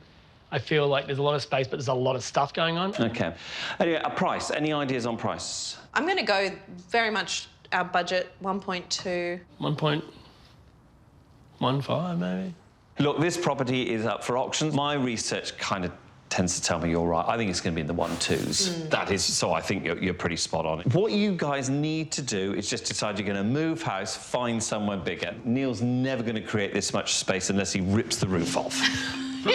[SPEAKER 9] I feel like there's a lot of space, but there's a lot of stuff going on.
[SPEAKER 2] Okay. Anyway, a price. Any ideas on price?
[SPEAKER 8] I'm going to go very much our budget, 1.2.
[SPEAKER 9] 1.15 maybe.
[SPEAKER 2] Look, this property is up for auction. My research kind of tends to tell me you're right. I think it's going to be in the 1.2s. That is, so I think you're pretty spot on. What you guys need to do is just decide you're going to move house, find somewhere bigger. Neil's never going to create this much space unless he rips the roof off.
[SPEAKER 8] I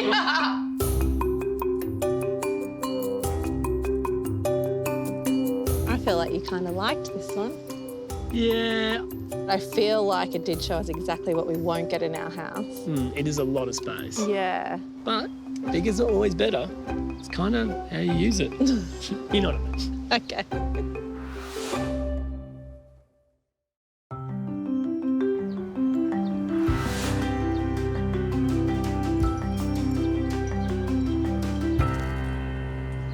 [SPEAKER 8] feel like you kind of liked this one.
[SPEAKER 9] Yeah.
[SPEAKER 8] I feel like it did show us exactly what we won't get in our house.
[SPEAKER 9] It is a lot of space.
[SPEAKER 8] Yeah.
[SPEAKER 9] But bigger's not always better. It's kind of how you use it. You know what I mean.
[SPEAKER 8] Okay.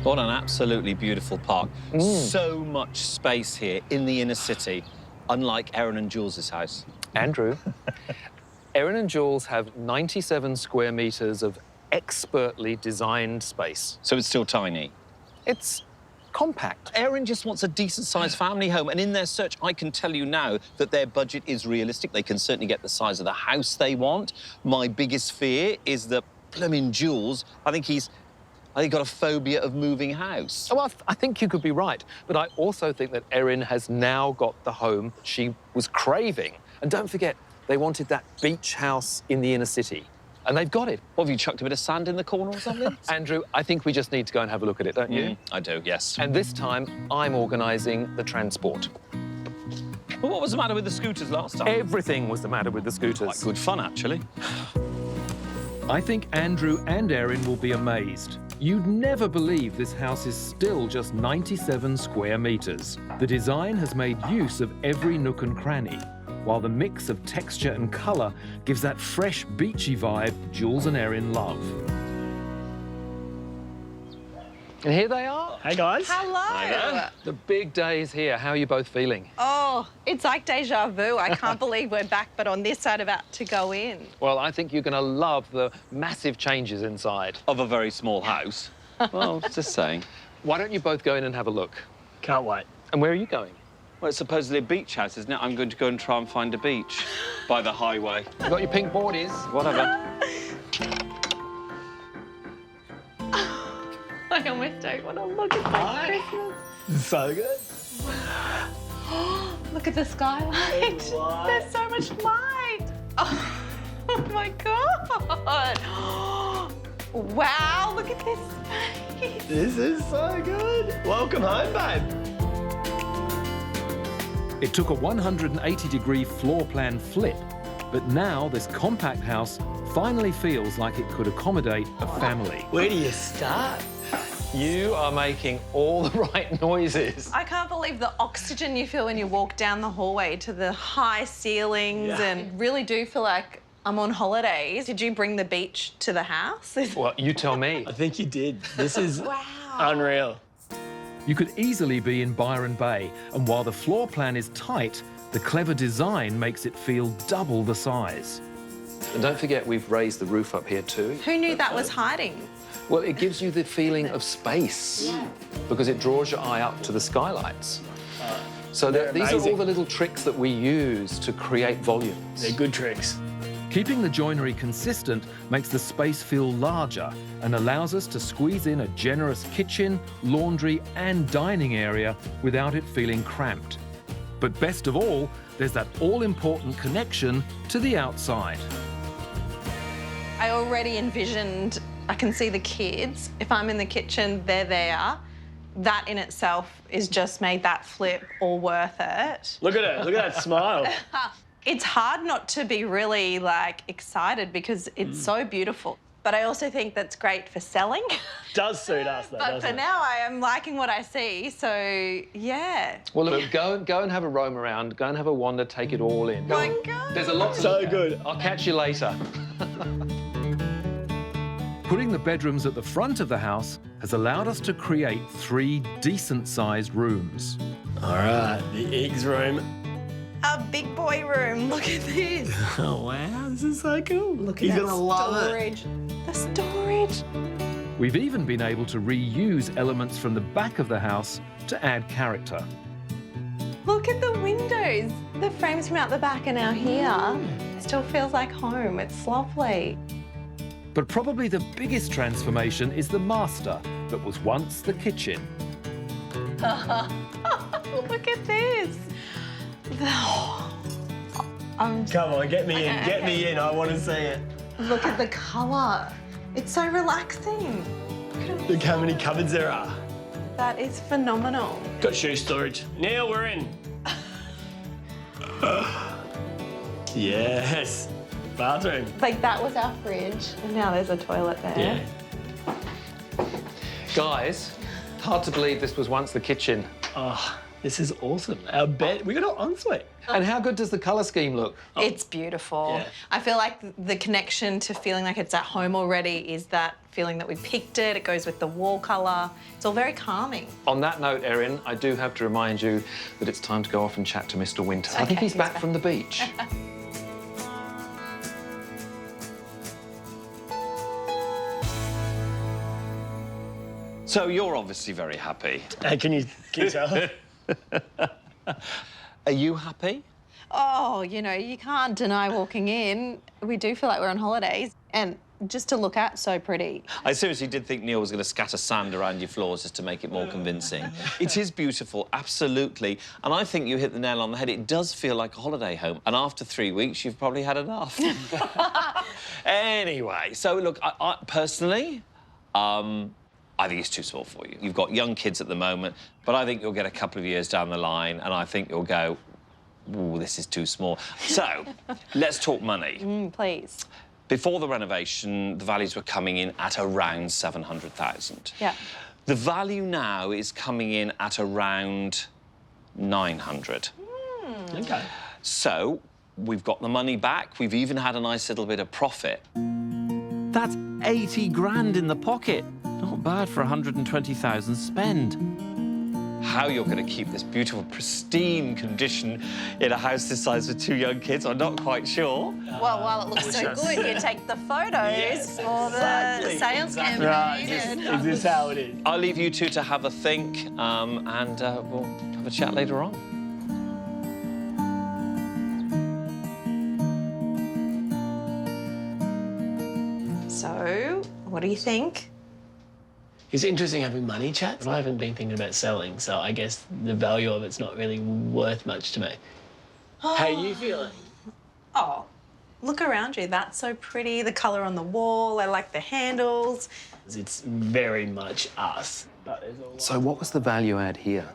[SPEAKER 1] What an absolutely beautiful park. So much space here in the inner city, unlike Erin and Jules' house.
[SPEAKER 7] Andrew, Erin and Jules have 97 square metres of expertly designed space.
[SPEAKER 1] So it's still tiny.
[SPEAKER 7] It's compact.
[SPEAKER 1] Erin just wants a decent-sized family home, and in their search, I can tell you now that their budget is realistic. They can certainly get the size of the house they want. My biggest fear is that blooming Jules, I think he's got a phobia of moving house.
[SPEAKER 7] Well, I think you could be right, but I also think that Erin has now got the home she was craving. And don't forget, they wanted that beach house in the inner city. And they've got it.
[SPEAKER 1] What, have you chucked a bit of sand in the corner or something?
[SPEAKER 7] Andrew, I think we just need to go and have a look at it, don't you?
[SPEAKER 1] I do, yes.
[SPEAKER 7] And this time, I'm organising the transport.
[SPEAKER 1] Well, what was the matter with the scooters last time?
[SPEAKER 7] Everything was the matter with the scooters.
[SPEAKER 1] Quite good fun, actually.
[SPEAKER 4] I think Andrew and Erin will be amazed. You'd never believe this house is still just 97 square metres. The design has made use of every nook and cranny, while the mix of texture and colour gives that fresh, beachy vibe Jules and Erin love.
[SPEAKER 7] And here they are.
[SPEAKER 9] Hey, guys.
[SPEAKER 6] Hello.
[SPEAKER 7] The big day is here. How are you both feeling?
[SPEAKER 6] Oh, it's like deja vu. I can't believe we're back, but on this side about to go in.
[SPEAKER 7] Well, I think you're going to love the massive changes inside.
[SPEAKER 1] Of a very small house. Well, just saying.
[SPEAKER 7] Why don't you both go in and have a look?
[SPEAKER 9] Can't wait.
[SPEAKER 7] And where are you going?
[SPEAKER 1] Well, it's supposedly a beach house, isn't it? I'm going to go and try and find a beach by the highway.
[SPEAKER 7] You got your pink boardies?
[SPEAKER 1] Whatever.
[SPEAKER 6] I almost don't want to look at that Christmas.
[SPEAKER 9] So good.
[SPEAKER 6] Look at the skylight.
[SPEAKER 9] What?
[SPEAKER 6] There's so much light. Oh, my God. Wow, look at this space.
[SPEAKER 9] This is so good. Welcome home, babe.
[SPEAKER 4] It took a 180-degree floor plan flip, but now this compact house finally feels like it could accommodate a family.
[SPEAKER 9] Where do you start?
[SPEAKER 7] You are making all the right noises.
[SPEAKER 6] I can't believe the oxygen you feel when you walk down the hallway to the high ceilings and really do feel like I'm on holidays. Did you bring the beach to the house?
[SPEAKER 7] Well, you tell me.
[SPEAKER 9] I think you did. This is
[SPEAKER 6] Wow.
[SPEAKER 9] unreal.
[SPEAKER 4] You could easily be in Byron Bay, and while the floor plan is tight, the clever design makes it feel double the size.
[SPEAKER 7] And don't forget, we've raised the roof up here too.
[SPEAKER 6] Who knew that was hiding?
[SPEAKER 7] Well, it gives you the feeling of space because it draws your eye up to the skylights. So these are all
[SPEAKER 9] amazing.
[SPEAKER 7] the little tricks that we use to create volumes.
[SPEAKER 9] They're good tricks.
[SPEAKER 4] Keeping the joinery consistent makes the space feel larger and allows us to squeeze in a generous kitchen, laundry and dining area without it feeling cramped. But best of all, there's that all-important connection to the outside.
[SPEAKER 6] I already envisioned, I can see the kids. If I'm in the kitchen, they're there. That in itself is just made that flip all worth it.
[SPEAKER 9] Look at her. Look at that smile.
[SPEAKER 6] It's hard not to be really, like, excited because it's so beautiful. But I also think that's great for selling.
[SPEAKER 9] Does suit us, though,
[SPEAKER 6] But
[SPEAKER 9] doesn't
[SPEAKER 6] for
[SPEAKER 9] it?
[SPEAKER 6] now, I am liking what I see, so, yeah.
[SPEAKER 7] Well, look, go and have a roam around, go and have a wander, take it all in.
[SPEAKER 6] Oh my God.
[SPEAKER 7] There's a lot to
[SPEAKER 9] So
[SPEAKER 7] look at.
[SPEAKER 9] good.
[SPEAKER 7] I'll catch you later.
[SPEAKER 4] Putting the bedrooms at the front of the house has allowed us to create 3 decent-sized rooms.
[SPEAKER 9] All right, the eggs room.
[SPEAKER 6] A big boy room. Look at this.
[SPEAKER 9] Oh, wow, this is so cool.
[SPEAKER 6] Look
[SPEAKER 9] He's
[SPEAKER 6] at that
[SPEAKER 9] gonna love it.
[SPEAKER 6] storage. The storage.
[SPEAKER 4] We've even been able to reuse elements from the back of the house to add character.
[SPEAKER 6] Look at the windows. The frames from out the back are now here. It still feels like home. It's lovely.
[SPEAKER 4] But probably the biggest transformation is the master that was once the kitchen.
[SPEAKER 6] Look at this.
[SPEAKER 9] Come on, get me in. Get me in. I want to see it.
[SPEAKER 6] Look at the colour. It's so relaxing.
[SPEAKER 9] Look how many cupboards there are.
[SPEAKER 6] That is phenomenal.
[SPEAKER 9] Got shoe storage. Now we're in. Yes. Bathroom.
[SPEAKER 6] Like, that was our fridge, and now there's a toilet there.
[SPEAKER 9] Yeah.
[SPEAKER 7] Guys, hard to believe this was once the kitchen.
[SPEAKER 9] Oh, this is awesome. Our bed, we got an ensuite.
[SPEAKER 7] And how good does the colour scheme look?
[SPEAKER 6] It's beautiful.
[SPEAKER 9] Yeah.
[SPEAKER 6] I feel like the connection to feeling like it's at home already is that feeling that we picked it. It goes with the wall colour. It's all very calming.
[SPEAKER 7] On that note, Erin, I do have to remind you that it's time to go off and chat to Mr. Winter. I think
[SPEAKER 6] Okay,
[SPEAKER 7] he's
[SPEAKER 6] he's
[SPEAKER 7] back
[SPEAKER 6] back.
[SPEAKER 7] from the beach.
[SPEAKER 1] So you're obviously very happy.
[SPEAKER 9] Can you tell?
[SPEAKER 1] Are you happy?
[SPEAKER 8] Oh, you know, you can't deny walking in. We do feel like we're on holidays. And just to look at, so pretty.
[SPEAKER 1] I seriously did think Neil was going to scatter sand around your floors just to make it more convincing. It is beautiful, absolutely. And I think you hit the nail on the head. It does feel like a holiday home. And after 3 weeks, you've probably had enough. Anyway, so look, I personally, I think it's too small for you. You've got young kids at the moment, but I think you'll get a couple of years down the line, and I think you'll go, ooh, this is too small. So, let's talk money.
[SPEAKER 8] Please.
[SPEAKER 1] Before the renovation, the values were coming in at around 700,000.
[SPEAKER 8] Yeah.
[SPEAKER 1] The value now is coming in at around 900.
[SPEAKER 9] OK.
[SPEAKER 1] So, we've got the money back. We've even had a nice little bit of profit.
[SPEAKER 2] That's 80 grand in the pocket. Not bad for 120,000 spend.
[SPEAKER 1] How you're going to keep this beautiful, pristine condition in a house this size with 2 young kids, I'm not quite sure.
[SPEAKER 8] Well, while it looks so good, you take the photos for the sales campaign.
[SPEAKER 9] Right, is this how it is?
[SPEAKER 1] I'll leave you two to have a think, and we'll have a chat later on.
[SPEAKER 8] So, what do you think?
[SPEAKER 9] It's interesting having money chats. I haven't been thinking about selling, so I guess the value of it's not really worth much to me. How are you feeling?
[SPEAKER 6] Oh, look around you. That's so pretty. The colour on the wall. I like the handles.
[SPEAKER 9] It's very much us. But there's a lot.
[SPEAKER 7] So what was the value add here?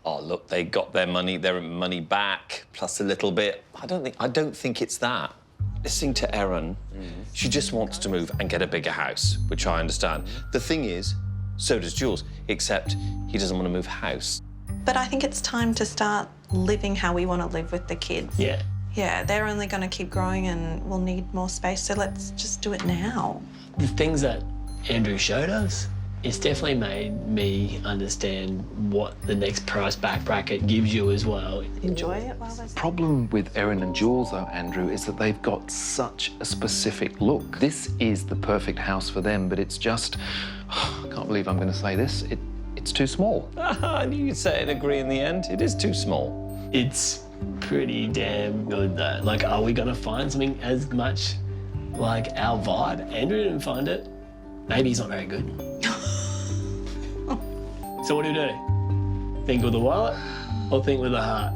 [SPEAKER 1] Oh, look, they got their money back, plus a little bit. I don't think it's that. Listening to Erin, she just wants to move and get a bigger house, which I understand. The thing is, so does Jules, except he doesn't want to move house.
[SPEAKER 6] But I think it's time to start living how we want to live with the kids.
[SPEAKER 9] Yeah.
[SPEAKER 6] Yeah, they're only going to keep growing and we'll need more space, so let's just do it now.
[SPEAKER 9] The things that Andrew showed us, it's definitely made me understand what the next price back bracket gives you as well.
[SPEAKER 6] Enjoy it while there's...
[SPEAKER 7] Problem with Erin and Jules, though, Andrew, is that they've got such a specific look. This is the perfect house for them, but it's just... I can't believe I'm going to say this. It's too small.
[SPEAKER 1] I knew you'd say it and agree in the end. It is too small.
[SPEAKER 9] It's pretty damn good, though. Like, are we going to find something as much like our vibe? Andrew didn't find it. Maybe he's not very good. So what do? Think with the wallet or think with the heart?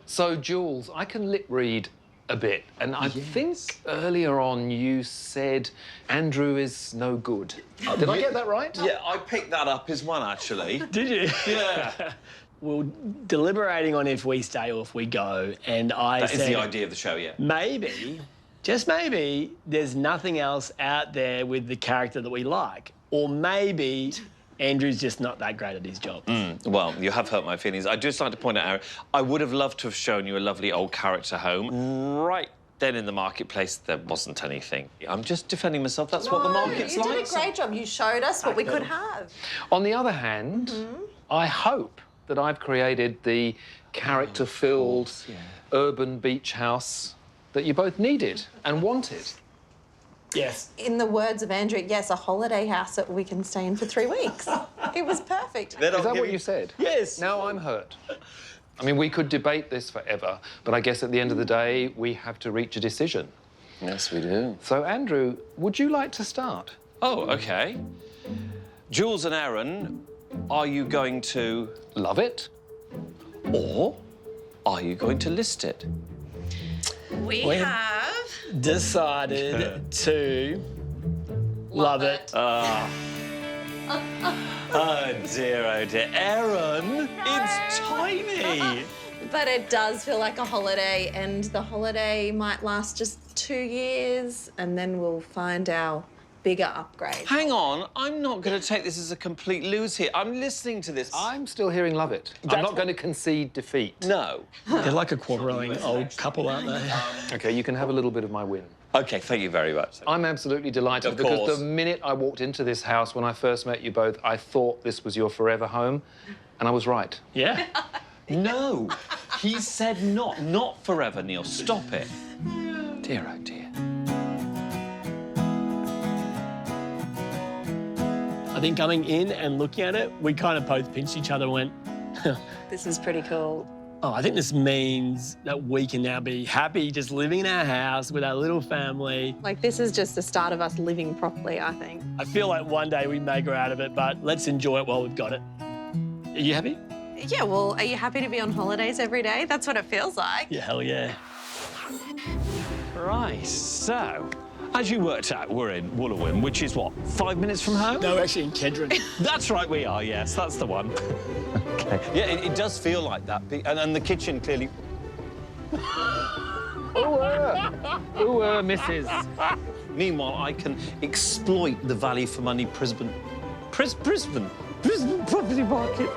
[SPEAKER 7] So, Jules, I can lip read a bit, and I think earlier on you said Andrew is no good. Did I get that right?
[SPEAKER 1] Yeah, I picked that up as one, actually.
[SPEAKER 9] Did you?
[SPEAKER 1] Yeah.
[SPEAKER 9] We were deliberating on if we stay or if we go, and
[SPEAKER 1] That is
[SPEAKER 9] said,
[SPEAKER 1] the idea of the show, yeah.
[SPEAKER 9] maybe, just maybe, there's nothing else out there with the character that we like. Or maybe Andrew's just not that great at his job.
[SPEAKER 1] Well, you have hurt my feelings. I'd just like to point out, Erin, I would have loved to have shown you a lovely old character home. Right then in the marketplace, there wasn't anything. I'm just defending myself. That's what the market's
[SPEAKER 8] you
[SPEAKER 1] like.
[SPEAKER 8] did a great job. You showed us what we could have.
[SPEAKER 7] On the other hand, I hope that I've created the character-filled urban beach house that you both needed and wanted.
[SPEAKER 9] Yes.
[SPEAKER 8] In the words of Andrew, yes, a holiday house that we can stay in for 3 weeks. It was perfect.
[SPEAKER 7] Is that what you said?
[SPEAKER 1] Yes.
[SPEAKER 7] Now I'm hurt. I mean, we could debate this forever, but I guess at the end of the day, we have to reach a decision.
[SPEAKER 1] Yes, we do.
[SPEAKER 7] So, Andrew, would you like to start?
[SPEAKER 1] Oh, OK. Jules and Erin, are you going to
[SPEAKER 7] Love it?
[SPEAKER 1] or are you going to list it?
[SPEAKER 6] We
[SPEAKER 9] Wait.
[SPEAKER 6] have...
[SPEAKER 9] Decided to love it.
[SPEAKER 1] Oh, dear, oh, dear. Erin, it's tiny.
[SPEAKER 8] But it does feel like a holiday, and the holiday might last just 2 years, and then we'll find our bigger upgrade.
[SPEAKER 1] Hang on, I'm not going to take this as a complete lose here. I'm listening to this.
[SPEAKER 7] I'm still hearing love it. I'm not going to concede defeat.
[SPEAKER 1] No.
[SPEAKER 9] They're like a quarrelling old couple, aren't they?
[SPEAKER 7] OK, you can have a little bit of my win.
[SPEAKER 1] OK, thank you very much.
[SPEAKER 7] I'm absolutely delighted
[SPEAKER 1] Of
[SPEAKER 7] because
[SPEAKER 1] course.
[SPEAKER 7] the minute I walked into this house when I first met you both, I thought this was your forever home, and I was right.
[SPEAKER 9] Yeah.
[SPEAKER 1] No. He said not forever, Neil. Stop it. Dear, oh dear.
[SPEAKER 9] I think coming in and looking at it, we kind of both pinched each other and went,
[SPEAKER 8] This is pretty cool.
[SPEAKER 9] oh, I think this means that we can now be happy just living in our house with our little family.
[SPEAKER 8] Like, this is just the start of us living properly, I think.
[SPEAKER 9] I feel like one day we may grow out of it, but let's enjoy it while we've got it. Are you happy?
[SPEAKER 8] Yeah, well, are you happy to be on holidays every day? That's what it feels like.
[SPEAKER 9] Yeah, hell yeah.
[SPEAKER 1] Right, so, as you worked out, we're in Wooloowin, which is what, 5 minutes from home?
[SPEAKER 9] No, we're actually in Kedron.
[SPEAKER 1] That's right, we are, yes, that's the one. OK. Yeah, it does feel like that. And the kitchen clearly...
[SPEAKER 4] Ooh, missus.
[SPEAKER 1] Meanwhile, I can exploit the value for money Brisbane property market.